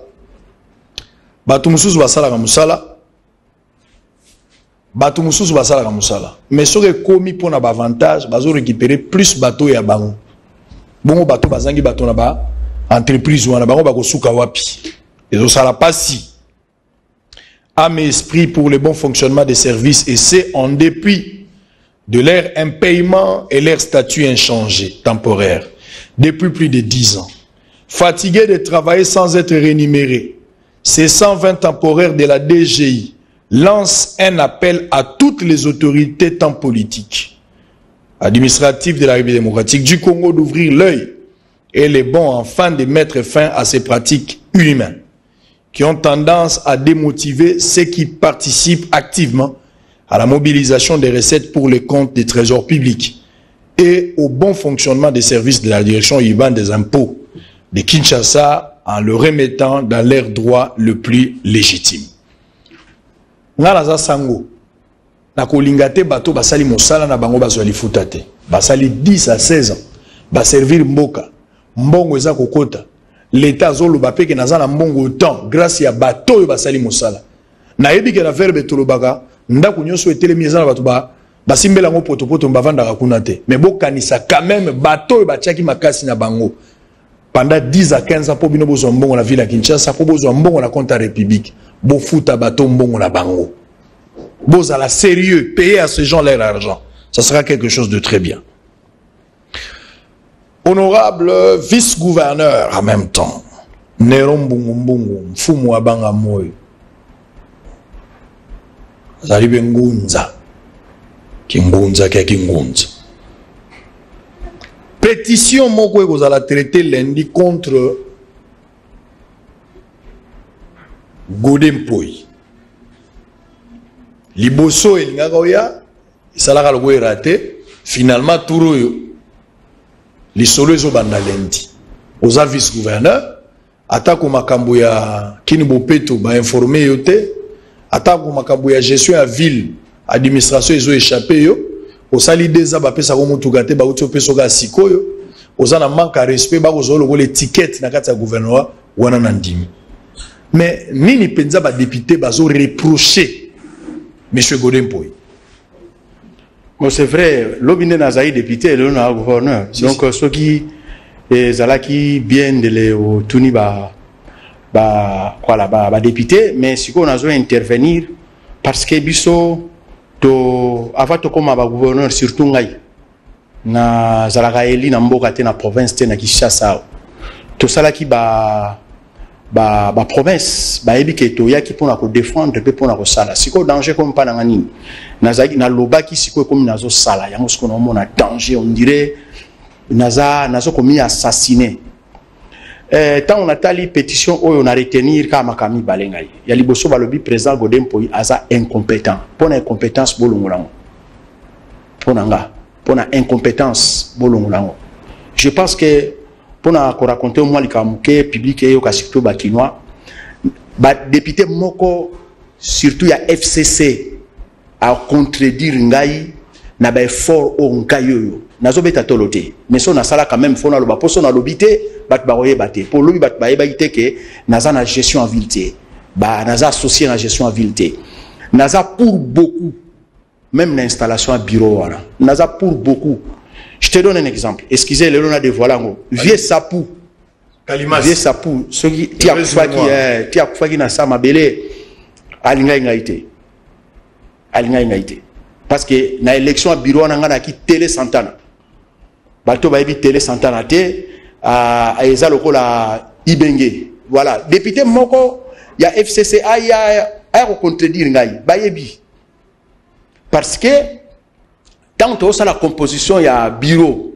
B: mais ce qui est commis pour un avantage, ils vont récupérer plus de bateaux et bango. Bon bateau bazangi bateau na ba entreprise wana bango ba ko suka wapi. Et ça la pas si. Âme et esprit pour le bon fonctionnement des services, et c'est en dépit de leur impayement et leur statut inchangé, temporaire, depuis plus de 10 ans. Fatigués de travailler sans être rémunérés, ces 120 temporaires de la DGI lancent un appel à toutes les autorités tant politiques, administratives de la République démocratique du Congo d'ouvrir l'œil et les bons enfin de mettre fin à ces pratiques inhumaines qui ont tendance à démotiver ceux qui participent activement à la mobilisation des recettes pour les comptes des trésors publics et au bon fonctionnement des services de la direction urbaine des impôts de Kinshasa en le remettant dans leur droit le plus légitime. Ngalaza sango na kolingate bato basali mosala na bango bazali futate basali 10 à 16 ans ba servir mboka mbongo eza kokota l'état azoloba pe ke nazana mbongo temps grâce ya bato basali mosala na yebi ke na verbe tolobaka ndako nyonso etelemi eza na bato basimbela ngo potopoto mbavanda kuna te mais bokanisa quand même bato batiaki makasi na bango pendant 10 à 15 ans pour bino bozwa mbongo na ville ya Kinshasa pour bozwa mbongo na compte république bofuta bato mbongo na bango bozala sérieux payer à ces gens leur argent Ça sera quelque chose de très bien. Honorable vice-gouverneur en même temps, Nero Mbungu, Mfumu Abanga Moyo, Zalibe Ngunza, Kingunza Kingunza. Pétition moko vous allez traiter lundi contre Godempoy. Liboso et Ngagoya, ça l'a raté. Finalement, tout les solos au banda lundi. Aux vice-gouverneurs, attaque au Makambuya, Kinibopeto, ba informé yote, attaque au Makambuya, gestion à ville, administration, ils ont échappé yo. Au sali des abapes sa komo tugate ba uti opesoga sikoyo ozana manque à respect ba kozolo ko l'étiquette na kati ya gouvernement wana nandimi mais nini penza ba député bazo reprocher monsieur Godempoy.
A: Bon c'est vrai lobine na zaï député le na gouverneur donc ceux qui zalaki bien de les tuni ba voilà ba député mais si on a besoin intervenir parce que biso to avant to koma ba gouverneur surtout ngai na zalaka eli na mboka te na province te na Kinshasa to sala ki ba province ba ebi ke to yaki pona ko défendre pe pona ko sala siko danger comme pas na ngani na zaki na lobaki siko comme nazo sala yango siko na mona danger on dirait nazo komi assassiné. Tant on a tali pétition on a retenir kama kami balengai ya liboso balobi président Godempoy aza incompétent pona incompétence bolongolango ponanga pona incompétence bolongolango je pense que pona ko raconter moi likamuke public yo ka surtout ba kinois ba député moko surtout ya FCC a contredire ngai na ba effort o nkayo nazo beta toloté mais son na sala quand même fona lo ba poso na lobité bat baroye baté pour lui bat baye baité que naza na gestion en ville ba naza associé na gestion en ville naza pour beaucoup même l'installation à bureau wana naza pour beaucoup. Je te donne un exemple, excusez le on a dévoilé ngo vieux sapou Kalimas vieux sapou ce qui tia kufaki na sama belé alinga ngaité parce que na élection à bureau wana ngana ki télé Santana bato ba ebi télé Santana té à eza lokola Ibenge voilà député moko ya FCC a contredire ngai ba yebi parce que tant que ça la composition il y a bureau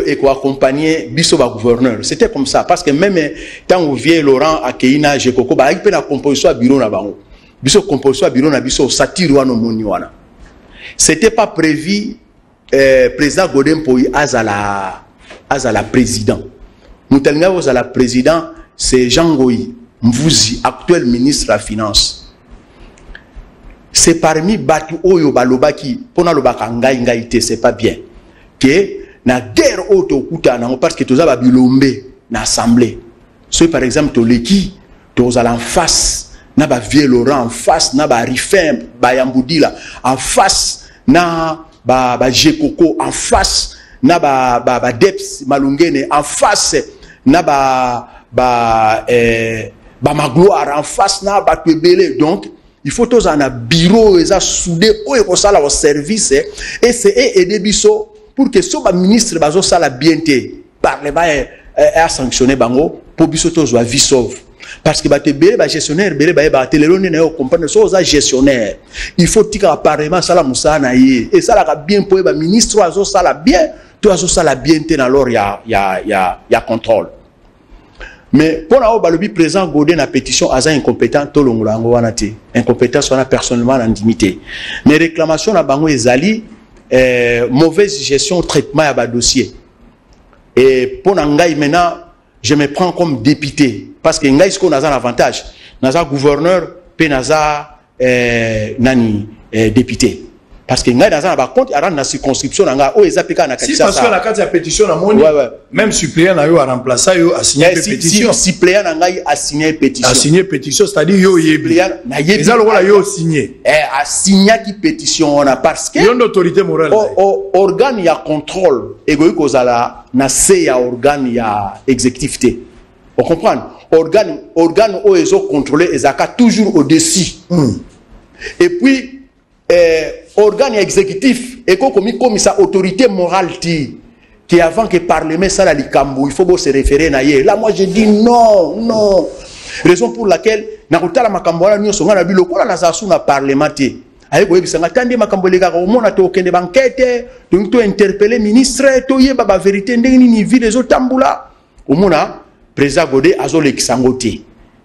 A: et quoi accompagner biso ba gouverneur c'était comme ça parce que même tant on vient Laurent Akeina Jekoko ba ipe na composition à bureau na bango biso composition à bureau na biso satire wana moni wana c'était pas prévu président Godempoy azala président mutelinga azala président c'est Jean Goyi Mvuzi actuel ministre de la finance. C'est parmi batu oyo balobaki pona lobaka ngai te c'est pas bien que na guerre auto kutana parce que toza ba bilombe na assemblée so par exemple to leki toza en face na ba vieux Laurent en face na ba Rifem ba Yambudila en face na ba Jekoko en face na ba Deps Malungene en face na ba Magloire en face na ba Twebele donc il faut tous en un bureau et ça soudé ou et ça au service et c'est aider biso pour que ce ministre bazo ça la bienté par les bail à sanctionner bango pour biso tous soit vie sauve parce que ba te belé ba gestionnaire belé ba télélone na comprendre so za gestionnaire il faut tika apparemment ça la musa na yi et ça la bien pour ba ministre azo ça la bien toi azo ça la bienté dans alors il y a contrôle. Mais pour la le président Godin la pétition à incompétent tout l'ongulango wanati incompétence on a personnellement l'intimité mais réclamation na bango ezali mauvaise gestion traitement à bas dossier et pour ngai maintenant je me prends comme député parce que ngai ce qu'on a un avantage naza gouverneur pe naza nani député parce que ngai dans un compte à la circonscription nga o ezapika na
B: si parce que la carte de pétition na moni même suppléant na yo a remplacer yo a signer pétition
A: suppléant na ngai a signer pétition
B: c'est-à-dire yo yebi
A: na yebi
B: eza lokola yo signer
A: a signer qui pétition on a parce que
B: yon d'autorité morale
A: organe ya contrôle egoyi kozala na se ya organe ya exécutivité on comprend organe o ezo contrôler ezaka toujours au-dessus et puis organe exécutif et comme sa autorité morale qui avant que parlement ça la likambo, il faut se référer na ye. Là moi je dis non, non. Raison pour laquelle na kotala makambo la nyoso ngana biloko la nazasu na parlementaire. Aye ko yebisa ngatande makambo le kaka omona to kende banquête, donc to interpeller ministre to yeba ba vérité ndenge ni vie les otambula. Omona président Godé azole kisangote.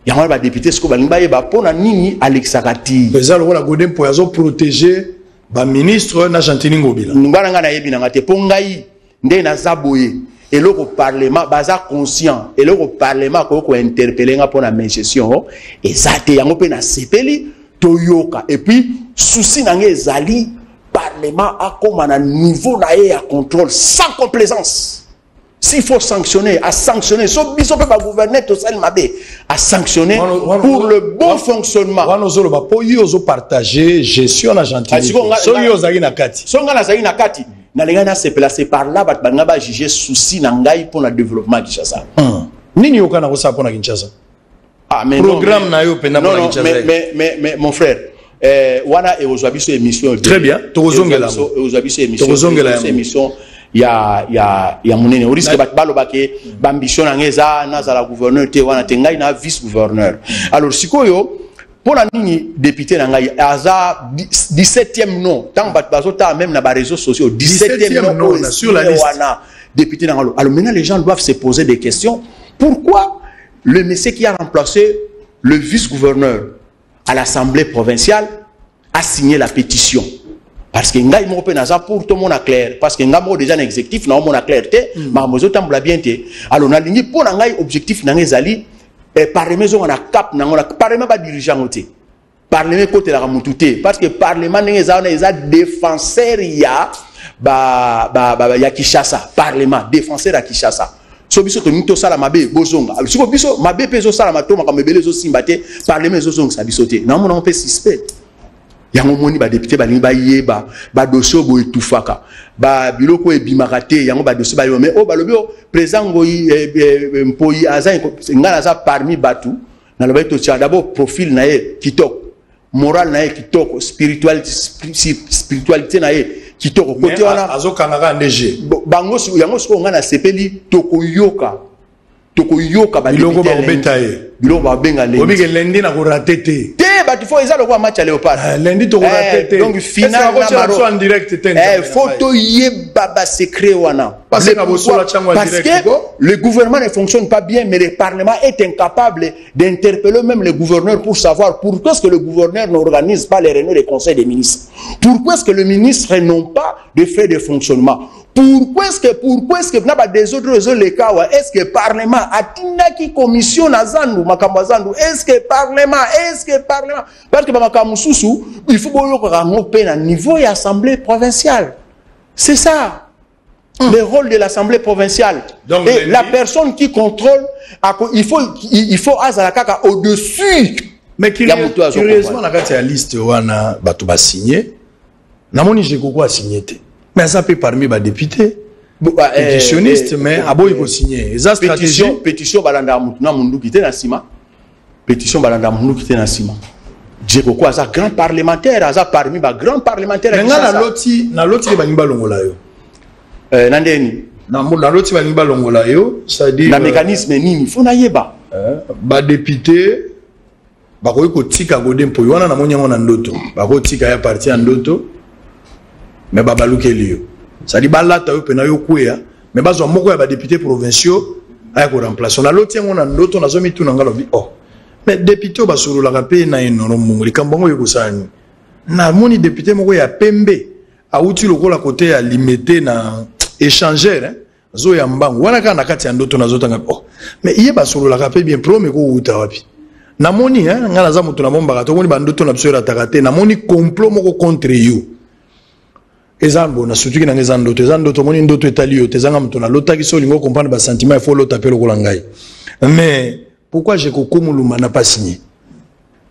A: Yango ba député sko balinga yeba pona nini alexakati.
B: Président Lola Godé pour azo protéger ba ministre na Chantini Ngobila.
A: Ngana ngana yebi na ngate pongai ndé na zaboye. Et le parlement baza conscient et le parlement ko interpeller nga pour la gestion et ça te yango pe na sepeli toyoka et puis souci na ngezali parlement a comme un niveau na ya contrôle sans complaisance. S'il faut sanctionner, à sanctionner, so biso pe ba gouverner to sel mabe à sanctionner pour le bon fonctionnement.
B: Wana zolo ba po yo zo partager gestion na Argentine. So yo zaki na kati.
A: So ngala zaki na kati. Nalengana se placer par là bat banga ba juger souci na ngai pour le développement Kinshasa.
B: Nini yokana ko sa pour na Kinshasa?
A: Ah mais
B: programme na yo pena pour Kinshasa.
A: Mais mon frère, wana e ozwabi so émission.
B: Très bien. Tozongela.
A: Ozwabi so émission. Tozongela émission. Ya munene au risque bat balo bake bambition na ngeza na za la gouverneur te wana te ngai na vice gouverneur. Alors sikoyo pour la nini député na ngai aza 17e nom tant bat bazota même na ba réseaux sociaux 17e nom
B: sur la liste
A: wana député na ngalo. Alors maintenant les gens doivent se poser des questions. Pourquoi le monsieur qui a remplacé le vice gouverneur à l'Assemblée provinciale a signé la pétition? Parce que ngai mo pe naza pour tout monde clair parce que ngamo déjà un exécutif na mo na clarté ma mozo tambula bien te. Alors na lingi pour ngai objectif na ngezali parlement zo na cap na ngona parlement ba dirigeant oté parlement côté la mututé parce que parlement ngeza na eza défenseur ya ya Kinshasa parlement défenseur ya Kinshasa so biso to nito sala mabe bozonga alors siko biso mabe pezo sala matoma ka mebele zo simbate parlement zo zonga sa bisoté na mo na pe suspect yango moni ba député balingi ba yeba ba dossier bo etufaka ba biloko ebimakate yango ba dossier ba yo mais o balobi o président ngoyi mpoyi aza ngana za parmi batu na loba to tia d'abord profil na ye kitoko moral na ye kitoko spiritualité na ye kitoko côté wana
B: azokanga ndege
A: bango yango siko ngana sepeli tokoyoka ba
B: biloko ba obetaye
A: biloko ba benga lendi
B: obike lendi na ko ratete
A: tu faut ils allent match à Léopard.
B: Lundi tu
A: donc final
B: en direct
A: photo yé baba secret wana.
B: Parce que
A: le gouvernement ne fonctionne pas bien mais le parlement est incapable d'interpeller même le gouverneur pour savoir pourquoi est-ce que le gouverneur n'organise pas les réunions des conseils des ministres. Pourquoi est-ce que le ministre n'ont pas de frais de fonctionnement? Pourquoi est-ce que n'a pas des autres raisons les cas est-ce que parlement a qui commission nazandu makambazandu est-ce que parlement parce que makamususu il faut que à niveau et assemblée provinciale c'est ça le rôle de l'assemblée provinciale. Donc, et la personne qui contrôle il faut azalaka au-dessus.
B: Mais curieusement na kati ya liste wana bato ba signé namoni je kokwa signé te. Mais ça peut parmi les députés, pétitionnistes, mais aboy ko signer. Eza stratégie
A: pétition balanda mutuna mundu kité na sima. Pétition balanda mundu kité na sima. Djeko ko aza grand parlementaire, aza parmi ba grand parlementaire.
B: Nga na loti ba ngimba longola yo.
A: Nandeni.
B: Na loti ba ngimba longola yo, c'est-à-dire
A: na mécanisme nini faut na yeba.
B: Ba député ba ko tika Godé mpoyi wana na monyango na ndoto. Ba ko tika ya parti ya ndoto. Mais babaluke liyo ça dit balata yo pena yo kuya mais bazwa moko ya ba députés provinciaux aya ko remplacer na loti ngona ndoto na zomi tuna ngalo bi oh mais député ba solo la kapé na enono munguli kambongo yo kusani na moni député moko ya pembe a uti lokola côté ya limité na échangeur zo ya mbangu wana kana kati ya ndoto na zotanga oh mais iye ba solo la kapé bien pro mais ko uta wapi na moni ngana za mutu na bomba to moni ba ndoto na biso ya takate na moni complot moko contre you. Ezambo na surtout na ndoto moni ndoto etali yo tezanga mutuna lotaki so lingo comprendre ba sentiment il faut l'otaper lokola ngai mais pourquoi j'ai kokomuluma na pas signé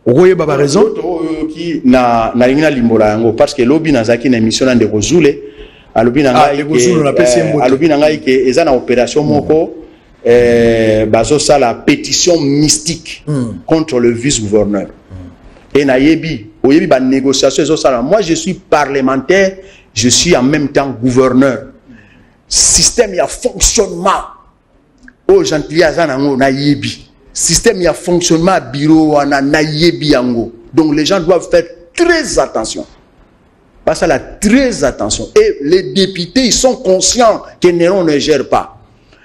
B: okoye baba raison
A: qui na lingina limbola yango parce que lobi na zaki na émission de Kozule alobi na ngai ke eza na opération moko bazo ça la pétition mystique contre le vice-gouverneur et na yebi oyebi ba négociation ezosala. Moi je suis parlementaire, je suis en même temps gouverneur. Système ya fonctionnement o gentil azanango na yebi. Système ya fonctionnement bureau wana na yebi yango. Donc les gens doivent faire très attention. Pas ça là, très attention. Et les députés, ils sont conscients que Néron ne gère pas.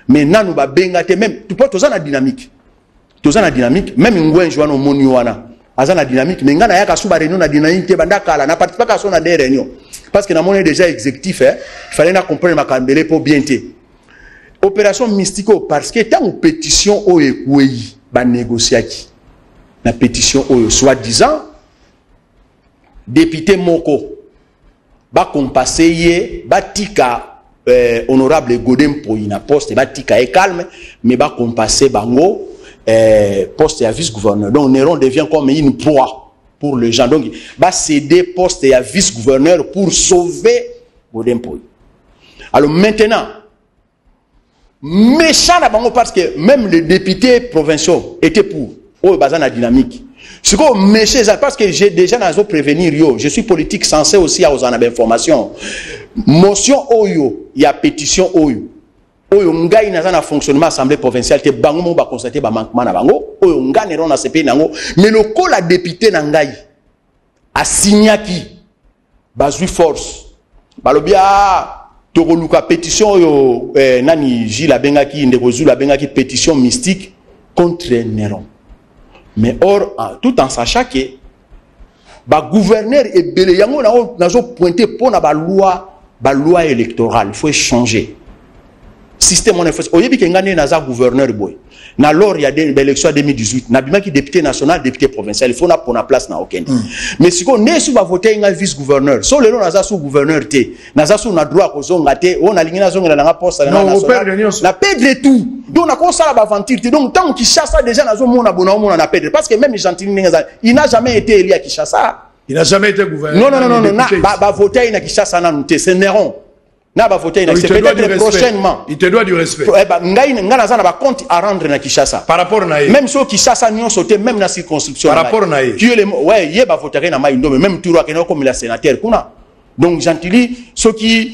A: Mais là, nous allons bengate même. Tu peux tous en dynamique. Tous en dynamique. Même Ngwen Joano Moniwana. Azan la dynamique. Mais ngana yaka souba réunion na dynamique. Te banda kala. Na participe pas à son des réunions. Parce que na mon est déjà exécutif. Il fallait na comprendre ma cambele pour bien te. Opération mystico parce que tant ou pétition o ekouyi ba négocier qui. La pétition o soi-disant député Moko. Ba compasser ba tika honorable Godem Poina poste ba tika est calme mais ba compasser bango poste à vice-gouverneur. Donc Néron devient comme une proie pour les gens. Donc ba céder poste à vice-gouverneur pour sauver Godem Poina. Alors maintenant méchant na bango parce que même les députés provinciaux étaient pour oh bazana dynamique. Ce qu'on méchant parce que j'ai déjà nazo prévenir yo, je suis politique censé aussi à aux en information. Motion oyo, il y a pétition oyo. Oyo ngai naza na fonctionnement assemblée provinciale te bango mo ba constater ba manquement na bango, oyo ngai neron na CP nango, mais le ko la député na ngai a signaki bazui force. Balobia tokoluka pétition oyo nani Gilles Abengaki ndeko Zulu Abengaki pétition mystique contre Néron. Mais or, tout en sachant que le gouverneur est belé, il a pointé pour la loi électorale. Il faut changer. Système on est fait. Au début, il y a un gouverneur. Alors, il y a des élections en 2018. Il y a député national, député provincial. Il faut pour la place. Mais si on est sur voter un vice-gouverneur, si on est sur gouverneur, on a droit on a ligné la poste. On a perdre tout. Donc, on a commencé à aventure. Donc, tant qu'il chasse déjà, on a perdu. Parce que même Gentili, il n'a jamais été élu à Kinshasa.
B: Il n'a jamais été gouverneur.
A: Non. Il a voté à Kinshasa. C'est Néron. C'est peut-être prochainement.
B: Il te doit du respect.
A: Ngai compte à rendre na Kinshasa.
B: Par rapport à
A: même ceux qui Kinshasa n'y ont sauté même dans la circonscription.
B: Par rapport à
A: ouais, il y a voté na Maïndo, mais même tout le comme la sénateur kuna. Donc Gentili, ceux qui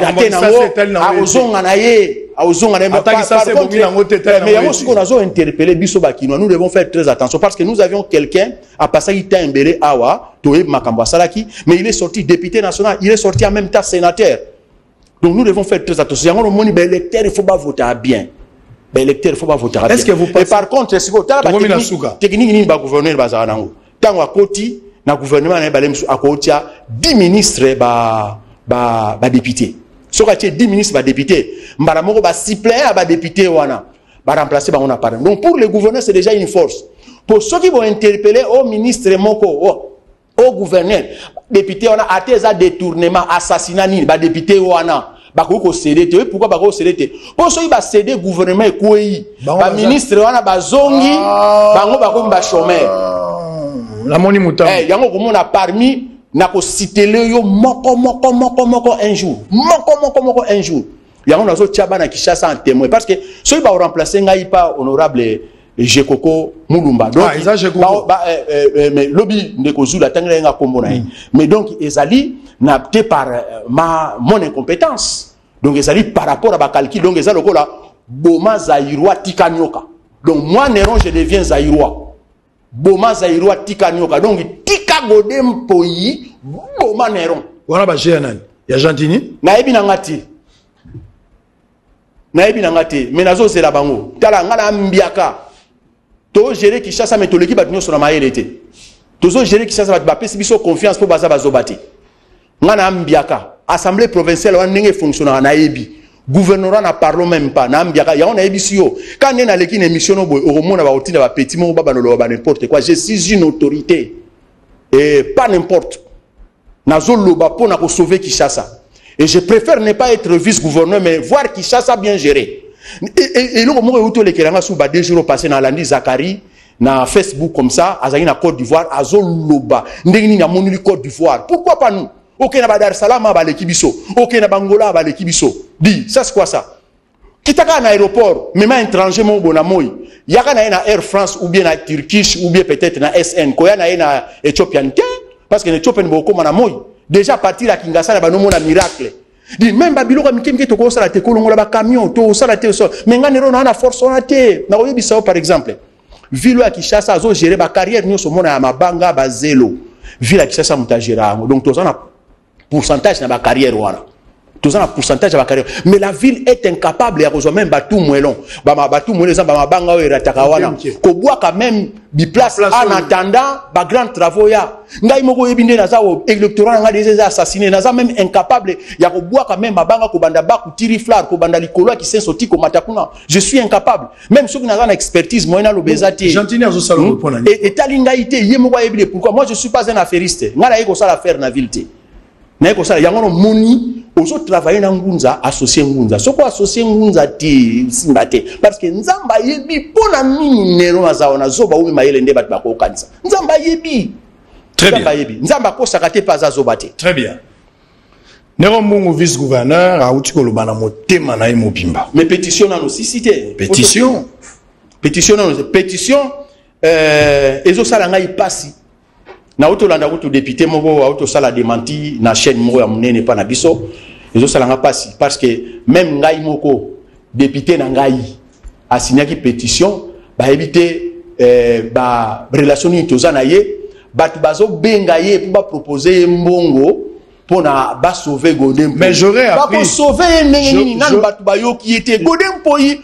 A: raté na wo, ozong anaye, ozong anaye. Mais il y a aussi qu'on a interpellé biso bakino. Nous devons faire très attention parce que nous avions quelqu'un à passer il t'a imbéré awa, Toé Makamba Salaki, mais il est sorti député national, il est sorti en même temps sénateur. Donc nous devons faire très attention. L'électeur, il faut pas voter à bien. L'électeur, il faut pas voter à bien.
B: Est-ce que vous pensez...
A: Et par contre, c'est quoi? Technique, il va gouverner bazanango. Tant à côté, na gouvernement à côté 10 ministres députés. Ce que 10 ministres députés, mbaramoko ba suppléant ba député wana, ba remplacer ba on appareil. Donc pour le gouverneur, c'est déjà une force. Pour ceux qui vont interpeller au ministre Moko, au gouverneur, député on a atteint détournement, assassinat ni ba député wana ba ko céder pourquoi ba ko céder pour ceux qui ba céder gouvernement et quoi ba ministre wana ba zongi bango ba ko ba chômeur
B: la moni mutam
A: yango ko mona parmi na ko citer le yo moko un jour moko un jour yango na zo tiaba na Kinshasa en témoin parce que ceux qui ba remplacer ngai pas honorable Jekoko Mulumba. Donc, mais lobby de Kozula Tangenga Komona. Mais donc, Ezali n'a pas par mon incompétence. Donc, Ezali par rapport à ma calcul. Donc, Ezali là, Boma Zaïroa Tikanyoka. Donc, moi, Néron, je deviens Zaïroa. Boma Zaïroa Tikanyoka. Donc, Tika Godem Poyi, Boma Néron.
B: Voilà, bah, j'ai un y a Gentini.
A: Naebi Nangati. Mais Nazo, c'est la bango. Tala Ngana Mbiaka. To gérer qui chasse mais to l'équipe battu sur la maille l'été. Toujours gérer qui chasse va passer biso confiance pour baza bazobati. Ngana mbiaka assemblée provinciale on n'engage fonctionnaire na ebi. Gouvernorat na parlons même pas na mbiaka ya on a ebi sio. Quand on a l'équipe émission no boy au monde va outil na petit mo baba no ba n'importe quoi. Je suis une autorité et pas n'importe. Nazo loba pour na ko sauver Kinshasa. Et je préfère ne pas être vice-gouverneur mais voir Kinshasa bien géré. Et là, moi, je suis allé sur 2 jours passés dans l'année Zakari, dans Facebook comme ça, à la Côte d'Ivoire, à Zoloba, Ndengini, à mon Côte d'Ivoire. Pourquoi pas nous? Ok, na Dar Salam, à l'équipe. Ok, na Bangola, à l'équipe. Dis, ça c'est quoi ça? Kitaka un aéroport, même un étranger mon bonamoy. Yaka na Air France ou bien na Turkish ou bien peut-être na SN. Koya na Ethiopian parce que l'Ethiopian boko manamoy. Déjà parti la Kinshasa na banomo na miracle. Dit même babilo ka mikemke to ko sala te ko longola ba camion to sala te so. Mais ngane na force on a te. Na oyebi ça par exemple. Ville à Kinshasa zo gérer ba carrière nyoso mona ya mabanga ba zelo. Ville à Kinshasa mutajera ngo. Donc to ça na pourcentage na ba carrière wana. Tous un pourcentage de la carrière. Mais la ville est incapable de rejoindre même Batou Mouelon. Batou Mouelon, Banga et Ratakawana. Qu'on boit quand même des places en attendant les grands travaux. Ngaï Moko Ebinde Naza, électorat, n'a des assassinés. Naza même incapable. Il y a boire quand même Banga, Kobanda Bak, ou Tiriflar, Kobanda Likolo qui s'est sorti comme Matakuna. Je suis incapable. Même ceux qui n'ont pas d'expertise, moi, n'a l'obésité.
B: Gentil,
A: et Talingaïté, Yemoua Ebile. Pourquoi? Moi, je ne suis pas un affairiste. N'a pas ça l'affaire dans la ville. N'a pas ça. Il y a un moni. Ozo travailler na ngunza associé ngunza soko associé ngunza ti simbate parce que nzamba yebi pona nini nero azaona zoba umi mayele nde bat bako kanisa nzamba yebi
B: très
A: nzamba yebi nzamba ko sakate pas azobate
B: très bien nero mungu vice gouverneur a uti ko lobana motema na imobimba
A: mais pétition na no cité
B: pétition
A: ezo sala ngai pasi na auto landa auto député moko auto sala démenti na chaîne moko ya munene pa na biso ezo sala nga pasi parce que même ngai moko député na ngai a signé qui pétition ba éviter ba relation ni tozana ye batu bazo benga ye pour ba proposer mbongo pour na ba sauver Godem.
B: Mais j'aurais appris
A: ba sauver nini nan batu ba yo qui était Godem Poyi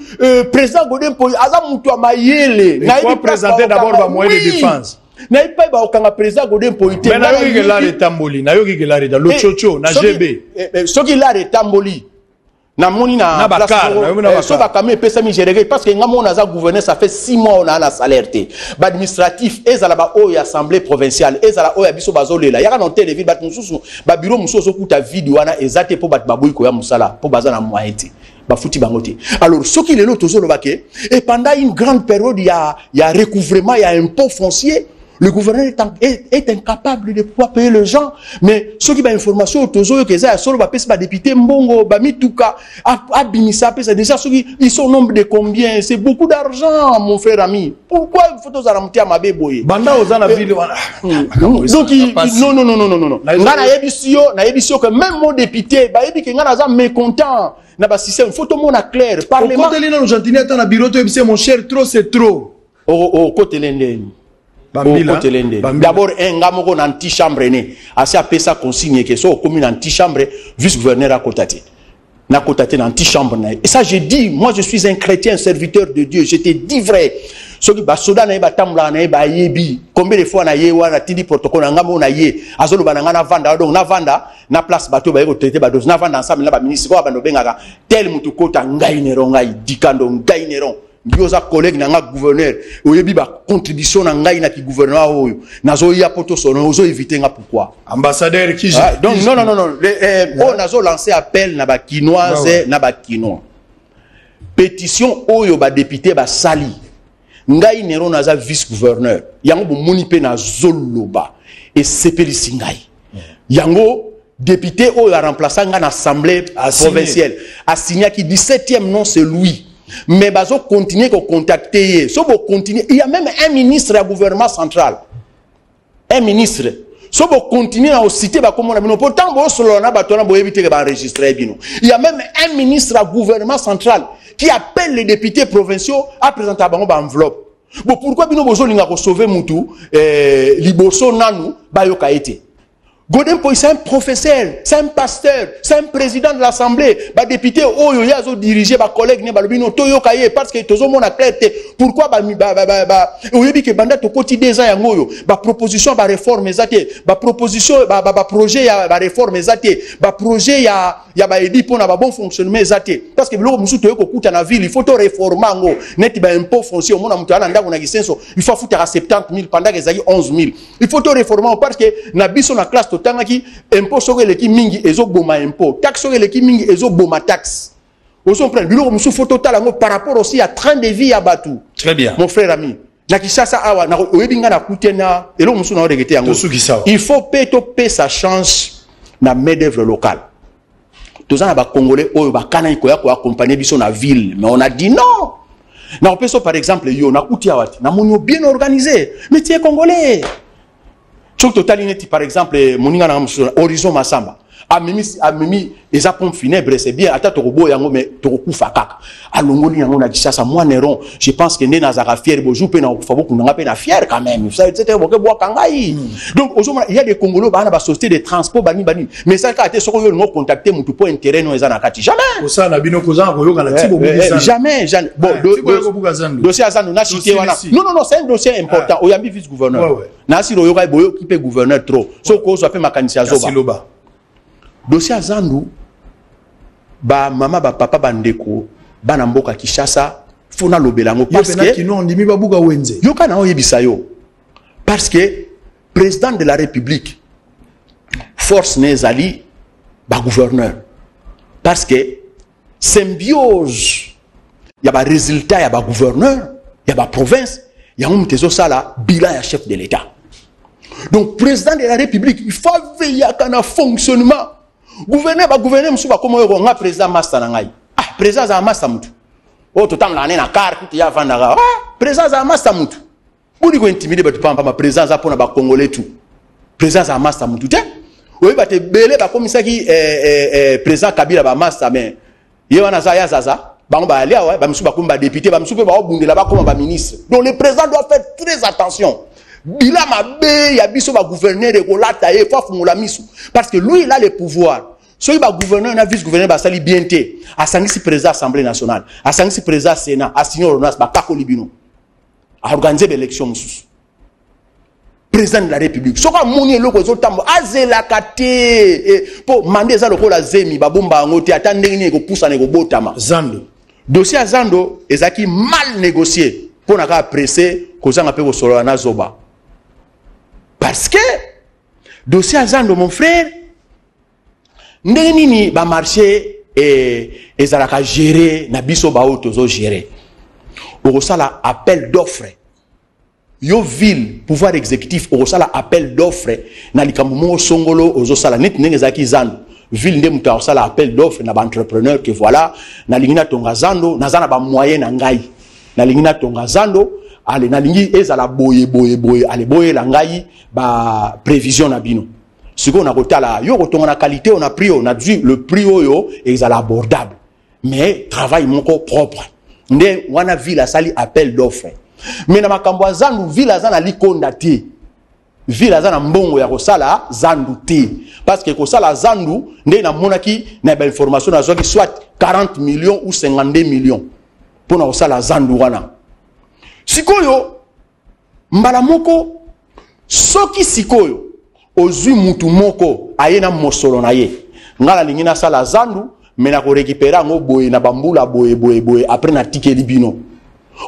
A: président Godem Poyi aza mutu amayele
B: na il faut présenter d'abord ba moyen de défense.
A: Na ipa ba okanga président Godem Poité
B: mais na yo ki la retamboli na yo ki la reta lo chocho na GB
A: soki la retamboli na moni na place so ba kamé pesa mi gérer parce que ngamo na za gouverneur ça fait 6 mois on a na salaire té ba administratif ezala ba o ya assemblée provinciale ezala o ya biso bazolela yaka non télé ville bat mususu ba bureau mususu kuta vidéo wana ezate po bat baboy ko ya musala po bazana moyen té ba futi bangote alors soki lelo tozolo baké et pendant une grande période il y a recouvrement il y a impôt foncier. Le gouverneur est incapable de pouvoir payer les gens. Mais ceux qui ont information, ils député Mbongo, Mituka, Abimisa, déjà ceux qui ils sont nombre de combien? C'est beaucoup d'argent, mon frère ami. Pourquoi il faut tous arrêter à ma bébé?
B: Banda aux la ville.
A: Donc, non. Na yebisio que même mon député, il dit que mécontent. Na ba système, faut tout le monde clair.
B: Parlement. Quand on est gentil, dans la bureau, tu mon cher, trop c'est trop.
A: Au côté l'Inde. D'abord, un gars qui est anti-chambre, assez appelé ça consigne que soit commune anti-chambre, vice-gouverneur à côté. Na côté anti-chambre. Et ça, j'ai dit, moi je suis un chrétien, serviteur de Dieu. Je te dis vrai. Ce qui est soda na tambla na yebi. Combien de fois na yewa na tindi protocole na ngamo na ye. Azolo bananga na vanda donc na vanda na place bateau ba traité ba na vanda ensemble na ba ministre ko ba no bengaka tel mutu kota ngai neron ngai dikando ngai neron. Bioza collègue na nga gouverneur oyebi ba contribution na ngai na ki gouverneur oyo nazo ya poto sono ozo éviter nga pourquoi
B: ambassadeur qui
A: donc non on nazo lancer appel na ba kinoise na ba kinois pétition oyo ba député ba sali ngai nero naza vice gouverneur yango bo moni pe na zoloba et sepelisi ngai yango député oyo a remplaçant nga na assemblée provinciale a signé qui 17e nom c'est lui. Mais bazo continuer à contacter. So bo continuer. Il y a même un ministre du gouvernement central. Un ministre. So bo continuer à citer ba comme on a bino. Pourtant bo solo na batona bo éviter que ba enregistrer bino. Il y a même un ministre du gouvernement central qui appelle les députés provinciaux à présenter bango ba enveloppe. Bon pourquoi bino bozo linga ko sauver mutu liboso nanu ba yoka été. Godem Poyi, c'est un professeur, c'est un pasteur, c'est un président de l'Assemblée. Ba député oyo yazo diriger ba collègue ne balobino toyo kaye parce que tozo mona clairté. Pourquoi oyebi ke banda to koti des ans yangoyo ba proposition ba réforme ezate, ba proposition ba projet ya ba réforme ezate, ba projet ya ba edi pona ba bon fonctionnement ezate. Parce que biloko musu toyo ko kuta na ville, il faut to réformer ngo. Neti ba impôt foncier mona mutu ana ndako na gisenso, il faut foutre à 70 000 pendant que ezali 11 000. Il faut to réformer parce que na biso na classe tangaki impôt sur les qui mingi ezo boma impôt taxe sur les qui mingi ezo boma taxe ozo prendre biloko musu photo talango par rapport aussi à train de vie à Batou.
B: Très bien
A: mon frère ami na Kinshasa awa na oyebinga na kutena elo musu na regete yango il faut payer sa chance na main d'œuvre locale tous en bas congolais oyo ba kana ikoya ko accompagner biso na ville, mais on a dit non. Na opeso par exemple yo na kutia wati na monio bien organisé, mais tu es congolais. Chok totalineti par exemple moninga na Horizon Masamba. Amimi les pompes funèbres c'est bien ata torobo yango mais torokufa kaka alongoli yango na disasa moi Néron je pense que né nazara fier boju pe na fabo kunanga pe na fier quand même ça c'était boke boa kangai donc il y a des Congolais bana ba société de transport bani mais ça ka te soko yo ngo contacter mutu pour intérêt no ezana kati jamais
B: ça na bino kozanga koyoka na tibo bukisa
A: jamais bon dossier azano na cité wana non c'est un dossier important oyambi vice gouverneur na siro yoka boyo qui peut gouverneur trop soko so pe makanisi azoba dossier Zandu, ba mama ba papa bandeko bana mboka Kishasa fona lobelango parce que
B: non ndimi babuka wenze
A: yo kana oyebisa yo parce que président de la République force nezali ba gouverneur parce que symbiose ya ba résultat ya ba gouverneur ya ba province ya mtezo sala bilan ya chef de l'État donc président de la République il faut veiller à un fonctionnement gouverneur monsieur ba komo yo nga président master na ngai président za master mutu o to tamla na car kuti ya vanda président za master mutu budi ko intimider ba tupamba ma président za pona ba congolais tout président za master mutu te o ba te belé ba komisa ki président Kabila ba master mais ye wana za ya zaza bango ba alia ba monsieur ba komba député ba monsieur ba obundela ba koma ba ministre donc le président doit faire très attention. Bila mabe ya biso ba gouverneur de kolata e fa fungula misu parce que lui il a le pouvoir so il ba gouverneur na vice gouverneur ba sali bien té a sangisi président assemblée nationale a sangisi président sénat a signé ordonnance ba kako libino a organiser l'élection musu président de la république so ka moni eloko zo tambo azela kate po mande za lokola zemi ba bomba ngoti atandenge ni ko poussa ne ko botama Zando dossier Zando ezaki mal négocié pour na ka pressé ko zanga pe ko solo na zoba. Parce que dossier Zando mon frère ndeni ba marché et zalaka gérer na biso ba auto zo gérer au sala appel d'offre yo ville pouvoir exécutif au sala appel d'offre na likambo mo songolo ozo sala net ndenge zaki Zando ville ndem ta sala appel d'offre na ba entrepreneur que voilà na lingina tonga Zando na zana ba moyen na ngai na lingina tonga Zando ale na lingi ezala boye ale boye la ngai ba prévision na bino siko na kotala yo kotonga na qualité on a pris on a dit le prix yo ezala abordable mais travail moko propre nde wana ville sali appel d'offre mais na makambo Zandu ville azana likonda te ville azana mbongo ya kosala Zandu te parce que kosala Zandu nde na monaki na ba information na zoki soit 40 millions ou 52 millions pour na kosala Zandu wana sikoyo mbala moko soki sikoyo ozui mutu moko ayena mosolo na ye ngala lingina sala Zandu mena ko récupérer ngo boye na bambula boye après na tikeli bino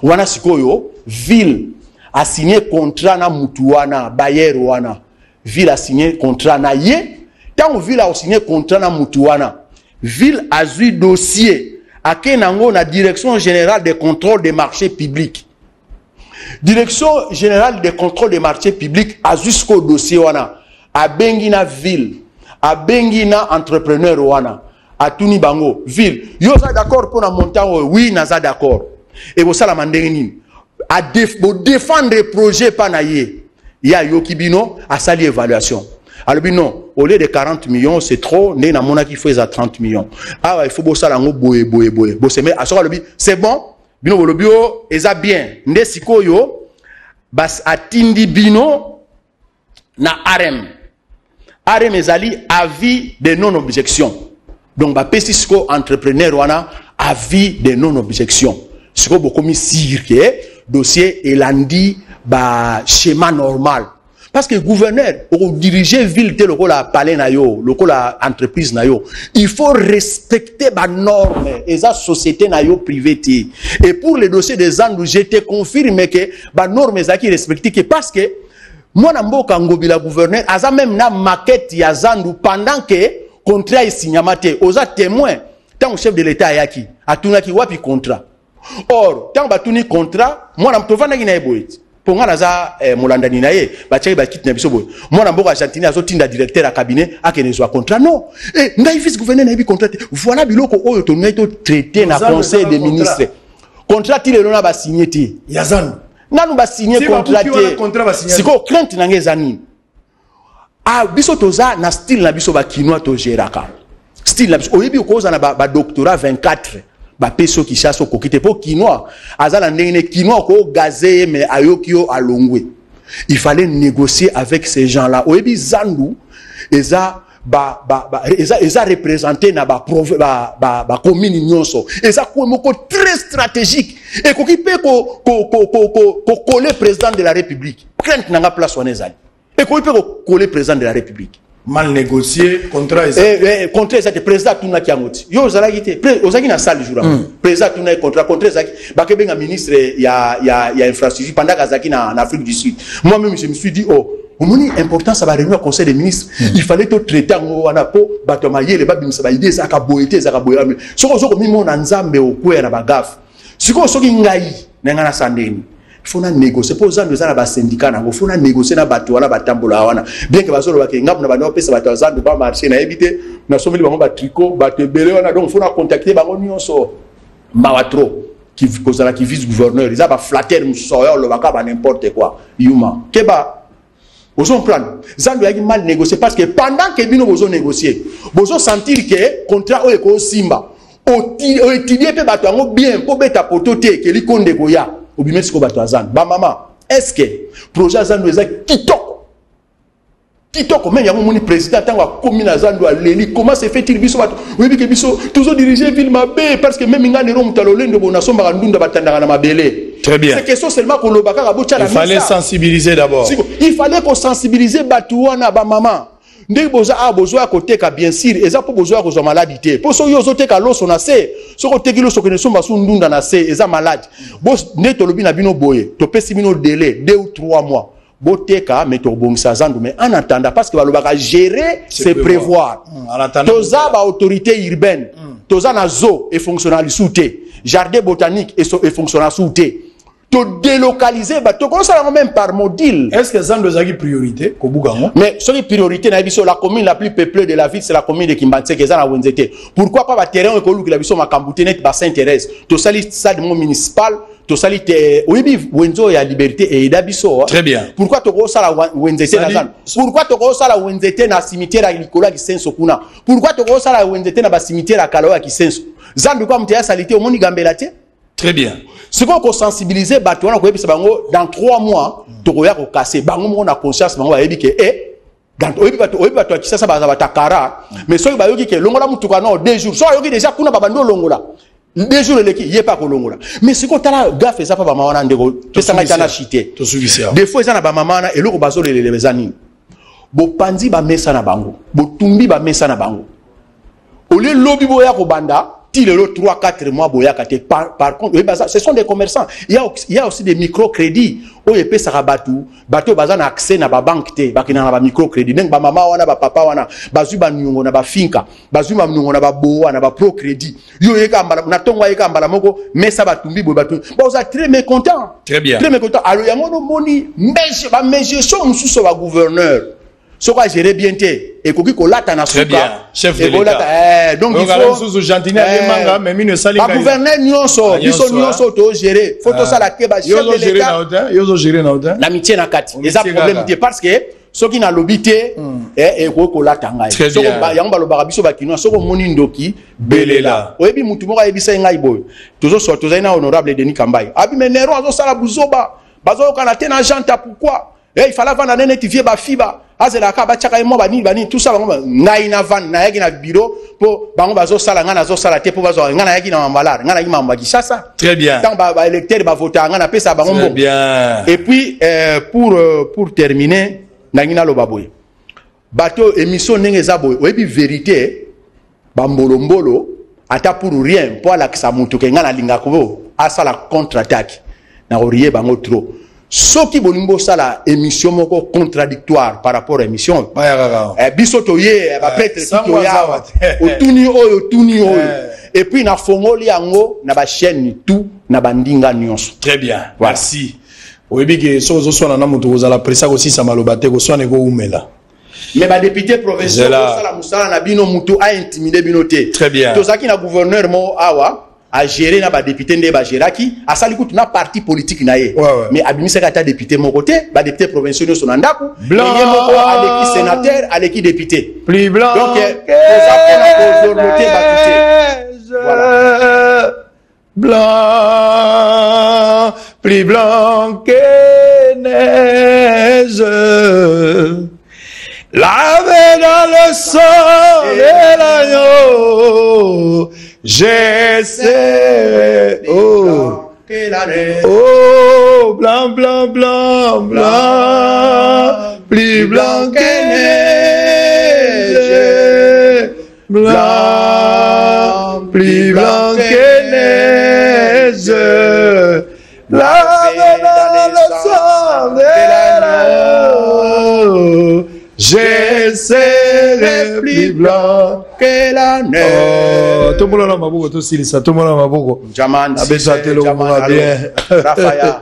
A: wana sikoyo ville a signé contrat na mutu wana bayer wana ville a signé contrat na ye tant ville a signé contrat na mutu wana ville a eu dossier a kenango na direction générale des contrôles des marchés publics. Direction générale des contrôles des marchés publics a jusqu'au dossier wana a bengina ville a bengina entrepreneur wana a tuni bango ville yo za d'accord pour na montant oui naza d'accord et vous sala mandengini a défendre projet panaye ya yokibino a sali évaluation alors non au lieu de 40 millions c'est trop né na mona qui fait à 30 millions ah il faut bosala ngo boye boseme a soko lobi c'est bon bino bolobio eza bien nde sikoyo bas atindi bino na arem ezali avis de non objection donc ba pesi siko entrepreneur wana avis de non objection siko bokomi sirke dossier elandi ba schéma normal parce que gouverneur ou diriger ville tel lokola palais na yo lokola entreprise na yo il faut respecter ba norme eza société na yo privée et pour les dossiers des Zandu je te confirme que ba norme eza ki respecter que parce que moi na mboka ngobila gouverneur aza même na maquette ya Zandu pendant que contrat est signé mate oza témoin tant chef de l'état yaki atunaki wapi contrat or tant batuni contrat moi na mtovanda ki na eboyeti ponga naza molandani na ye bachaki bakiti na biso boy mwana mboka Argentine azotinda directeur à cabinet akenezwa contrat non ngai vice gouverneur na bi contrat voilà biloko oyo to ngai to traiter na conseil des ministres contrat il lona ba signer ti
B: yazan
A: nanu ba signer contrat ti siko crainte na ngezani ah biso toza na style na biso ba kinwa to geraka style na biso oyebi koza na ba doctorat 24 ba peso ki chasse ko kite po kinwa azala ndenge kinwa ko gazé mais ayokio alongwe il fallait négocier avec ces gens-là oyebi zandu eza eza représenté na ba commune nyonso eza ko moko très stratégique et ko kipe ko coller président de la République crainte nanga place onezali et ko kipe ko coller président de la République
B: mal négocié contrat
A: contrat ça président tuna kiangoti yo zala kité ozaki na salle jour président tuna contrat zaki bakebenga ministre ya infrastructure pendant kazaki na Afrique du Sud moi même je me suis dit oh omoni importance ba réunion conseil des ministres il fallait to traiter ngwana po bato mayele babimisa ba idée zaka boyete zaka boyame soko mimo na nzambe okwera na bagaf siko soki ngai na sandeni faut na négocier pour ça nous ba syndicat na faut na négocier na bato wana batambola wana bien que bazolo bakenga na bano pesa bato azando ba marché na éviter na someli bango ba tricot bato belé wana donc faut na contacter bango nyonso mawatro qui kozala qui vice gouverneur ils a ba flatter musoyo lo baka ba n'importe quoi yuma keba Bozo plan, zando yaki mal négocier parce que pendant que bino bozo négocier, bozo sentir que contrat o eko simba, o étudier pe bato ngo bien po beta potote ke li konde goya, obimesi ko bato azan. Ba mama, est-ce que projet zando eza kitoko men yango moni président tango commune zando aleli comment se fait-il biso bato oui que biso toujours diriger ville mabé parce que même ngane ro mutalolendo bona somba ndunda batandaka na mabele.
B: Très bien.
A: C'est question seulement qu'on le baka bocha la
B: il fallait sensibiliser d'abord.
A: Il fallait qu'on sensibiliser batouana ba maman. Ndé boza a besoin à côté ka bien sûr et ça pour besoin ko zo maladité. Pour so yo zo te ka lo so na se. So ko te ki lo so kene so masu ndunda na se eza malade. Bo ndé to lobi na bino boye. To pesi bino délai 2 ou 3 mois. Boteka mais to bongisa zandu mais en attendant parce que va le baka gérer c'est prévoir. Toza ba autorité urbaine. Toza na zo et fonctionnel souté. Jardin botanique et fonctionnel souté. To délocaliser ba to commence même par module.
B: Est-ce que Zando zaki priorité ko bugango?
A: Mais sur priorité na biso la commune la plus peuplée de la ville c'est la commune de Kimbanse que za na Wenzete. Pourquoi pas ba terrain ko luki la biso Makambute net ba Saint-Thérèse. To sali stade municipal, to sali te oyebi Wenzo ya liberté et dabiso.
B: Très bien.
A: Pourquoi to ko sala Wenzete na Zan? Pourquoi to ko sala Wenzete na cimetière ya Likola ki Senso kuna? Pourquoi to ko sala Wenzete na ba cimetière ya Kaloya ki Senso? Zan kwa mtia salité au moni gambela te?
B: Très bien.
A: Ce qu'on peut sensibiliser, dans 3 mois, tu vas casser. On a conscience, on va dire que, mais ce qui est longola, 2 jours. Soit déjà, qu'on a pas longola. 2 jours, il n'y a pas de longola. Mais ce qu'on a gaffe, ça va maman que ça m'a été chité. Des fois, ça n'a pas maman et l'eau bazo les amis. Bo pandi ba mesa na bango. Bo tumbi ba mesa na bango. Au lieu lobby boya ko banda. Il y a 3-4 mois, par contre, ce sont des commerçants. Il y a aussi des microcrédits. Où il peut s'abattre, bateau bazan accès na ba banque te, ba kina na ba microcrédit. Neng ba mama wana ba papa wana, bazu ba nyongo na ba finka, bazu ba nyongo na ba boa na ba pro crédit. Yo yeka mbala na tongwa yeka mbala moko, mais ça ba tumbi bo batu. Ba oza très mécontent.
B: Très bien.
A: Très mécontent. Alors yango no moni, mais je suis mususo ba gouverneur. Ce qu'on gérer bien té et koki ko lata na
B: suka. Très bien, chef de
A: l'État. Donc il faut
B: sous gentiment manga mais mine sali.
A: Ba gouverneur nyonso, biso nyonso to gérer. Faut to sala ke ba chef de l'État.
B: Yozo gérer na autant.
A: L'amitié na kati. Et ça problème té parce que ceux qui na lobité et ko lata ngai.
B: So
A: ba yango ba lobaka biso ba kinwa soko moni ndoki belela. Oyebi mutu moko yebisa ngai boy. Toujours so to zaina honorable Denis Kambai. Abi menero azo sala buzoba. Bazo kana tena janta pourquoi? Il fallait vendre un étivier ba fiba. Azela ka ba chaka mo bani tout ça bango ngai na van na yaki na bureau po bango bazo sala ngana zo sala te po bazo ngana yaki na mbalala ngana yaki mamba kisasa.
B: Très bien.
A: Tant ba électeur ba voter ngana pesa bango
B: bon. Très bien.
A: Et puis pour terminer ngina lo baboy. Bateau émission nengeza boy. Oyebi vérité ba mbolo ata pour rien pour la kisa mutu ke ngana linga ko asa la contre-attaque. Na orié bango trop. Ce qui bolingo sala émission moko contradictoire par rapport à émission biso toye ba prêtre toya otuni oyo et puis na fongoli yango na ba chaîne tout na bandinga nyonso.
B: Très bien. Merci. oyebi ke so ozoswana na moto kozala presa kosisa maloba te koswana ekoumela.
A: Mais ba député provincial la musala na bino mutu a intimidé bino te.
B: Très bien.
A: Tozaki na gouverneur mo awa a gérer na ba député nde ba géraki asali kutu na parti politique na ye. Mais abimisa ka ta député mo côté ba député provincial so na ndaku
B: blanc
A: moko aleki sénateur aleki député.
B: Plus blanc.
A: Donc tozaki na gouverneur ba tuté. Voilà.
B: Blanc, plus blanc que neige. Lavé dans le sang de l'agneau, j'essaie. Oh, oh, blanc, blanc, blanc, blanc, plus blanc que neige. Blanc, plus blanc que neige. Lavé dans le sang de l'agneau. Je serai plus blanc que la neige. Oh, tout le monde a maboko, tout le monde a maboko.
A: Jaman,
B: bien.
A: Raphaël.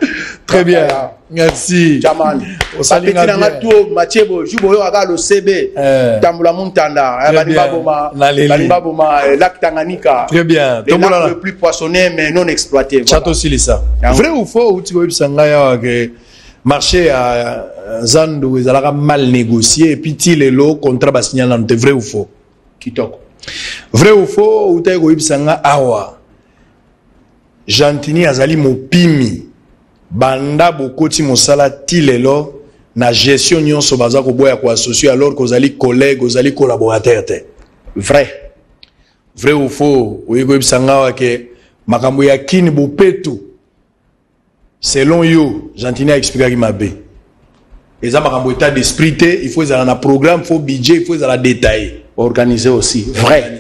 B: Très bien. Merci.
A: Jaman. Sapeti na ngatu Machebo, jubo yo aga lo CB. Tambula Muntanda, Balimba Boma, lac Tanganyika.
B: Très bien.
A: Le lac le plus poissonné mais non exploité.
B: Chateau Silisa. Vrai ou faux ou tu vois Sangaya que marché à Zandu ils allaient mal négocier et puis il est là contrat bas signé dans vrai ou faux?
A: Kitoko.
B: Vrai ou faux ou tu vois Sanga awa Jantini azali mopimi banda bokoti mosala tilelo na gestion nyonso baza ko boya ko associé alors que ozali collègue ozali collaborateur te.
A: Vrai.
B: Vrai ou faux ou yego Sanga ke makambo ya kini bopetu selon yo Jantini a expliqué qui m'a bé. Et ça makambo état d'esprit il faut ça un programme, il faut budget, il faut ça détailler,
A: organiser aussi. Vrai.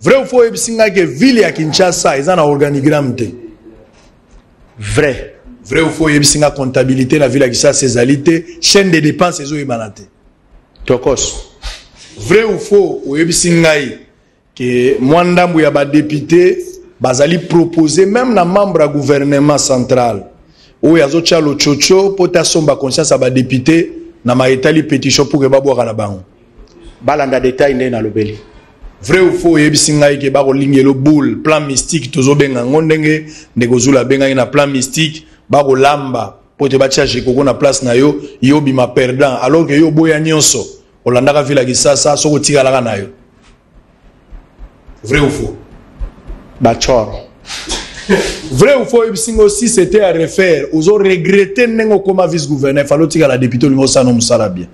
B: Vrai ou faux Singa que ville ya Kinshasa ils ont un organigramme te.
A: Vrai.
B: Vrai ou faux Singa comptabilité la ville ya Kinshasa ses alités, chaîne de dépenses ezo emanate.
A: Tokos.
B: Vrai ou faux Singa que mwandambu ya ba député bazali proposer même na membre du gouvernement central où yazo tchalo chocho pota somba conscience ba député na maitali pétition pour que babwa na bango
A: balanda détail ndé na lobeli.
B: Vrai ou faux yebisinga ke ba ko lingelo boule plan mystique tozo benga ngondenge ndeko zula benga na plan mystique ba ko lamba pote ba tchaje koko na place na yo yo bima perdant alors que yo boya nyonso olandaka vila kisasa soko tikala na yo. Vrai ou faux?
A: Bachor.
B: Vrai ou faux si c'était à refaire aux autres regretté nengo comme vice-gouverneur fallait que la députée lui ça non musala bien.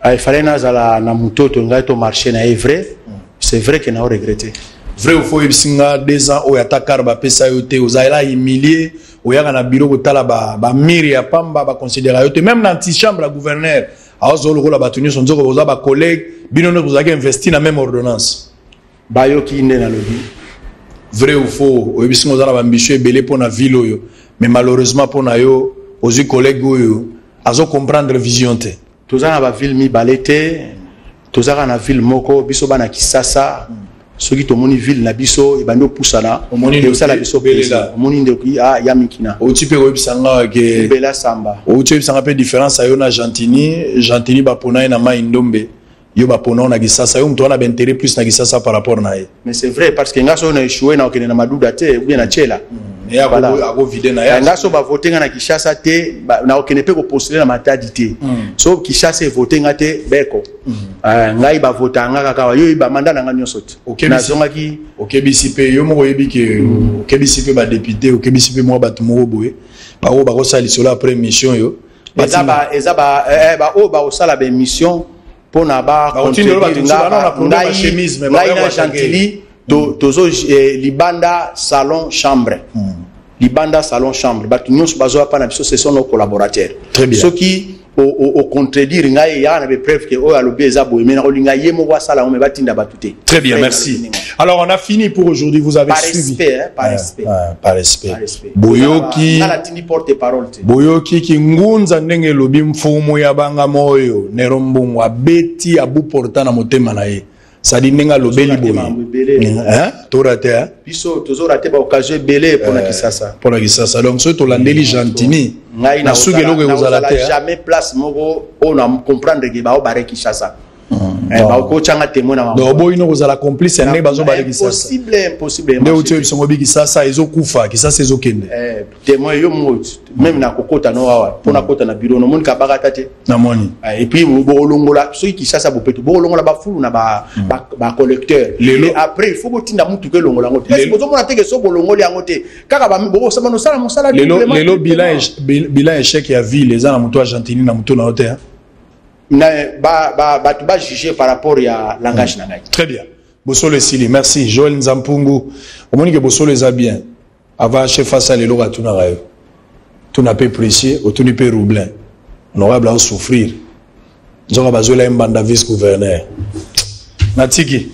A: Il fallait na mutoto ngaito marché na vrai. C'est vrai que na regretté.
B: Vrai ou faux singa 2 ans o yatakar ba pesa yote ozaila humilié o yaka na bureau kotala ba miri ya pamba ba considérer yote même dans anti-chambre la gouverneur a ozolo la batuni son nzoko oza ba collègue bino no kozaki investi na même ordonnance.
A: Bayo ki inde na lobi.
B: Vrai ou faux oyebi singa ozala ba ambition ebele pona ville oyo mais malheureusement pona yo ozi collègue oyo azo comprendre vision te.
A: Tozana ba ville mi balete tozaka na ville moko biso bana Kisasa soki tomoni ville na biso ebando pusana
B: omoni
A: osala biso belela omoni ndoki ya mikina
B: o type oyebisanga ke
A: bela samba
B: o type sanga pe différence ayo na Gentini ba pona na Maindombe yo ba pona na Kisasa yo mtu ana intérêt plus na Kisasa par rapport na ye.
A: Mais c'est vrai parce que ngaso na échoué na okene na maduda te ou bien na chela
B: et ako vider na ya
A: ngaso ba voter na Kinshasa te na okene pe ko postuler na matadi te so Kinshasa voter ngate beko ngai ba voter ngaka ka yo ba mandat na nganyo sote na zongaki
B: okebisi pe yo moko yebi ke okebisi pe ba député okebisi pe mo ba tumo boye ba o ba ko sali sur la après mission yo
A: ba o ba o sala ba mission pour na ba
B: continuer na chemise mais
A: ba Gentili tozo libanda salon chambre libanda salon chambre batu nyonso bazo pa na biso ce sont nos collaborateurs.
B: Très bien.
A: Ceux qui au contredire ngai ya na be preuve que o alobi eza boye mais na olinga ye mo wa sala o me batinda batuté.
B: Très bien, merci. Alors on a fini pour aujourd'hui, vous avez suivi
A: par respect.
B: Par respect. Boyoki
A: na tindi porte parole.
B: Boyoki ki ngunza ndenge lobi mfumo ya banga moyo nerombongo abeti abu porta na motema na ye. ça dit nenga lobeli boyi hein to raté hein
A: biso tozo raté ba occasion belé pour na Kisasa
B: donc ce to landeli gentini na suge loko ezala te
A: jamais place moko on a comprendre que ba o bare Kisasa ba ko changa témoin na
B: donc boyi no kozala complice ne bazo bare Kisasa
A: impossible
B: nde uti songo bi Kisasa ezokufa Kisasa ezokende
A: témoin yo mo même na kokota no wa pour na kota na bureau no mon ka bagata te
B: na moni
A: et puis bo longola so Kisasa bo peto bo longola ba fulu na ba collecteur et après il faut que tinda mutu ke longola ngote est-ce que bozo mona te ke so bo longoli ngote kaka ba bo sama no sala musala
B: le bilan échec ya ville les ana mutu argentini na mutu na hôtel
A: tu vas juger par rapport à langage nangai.
B: Très bien. Bosolo Sili, merci. Joël Nzampungu. Au moins que Bosolo est bien. Avant chef face à l'élo à tout na rayo. Tout n'a pas précieux, ou tout n'a pas roublin. On aura besoin de souffrir. Nous aurons besoin d'un vice gouverneur. Natiki.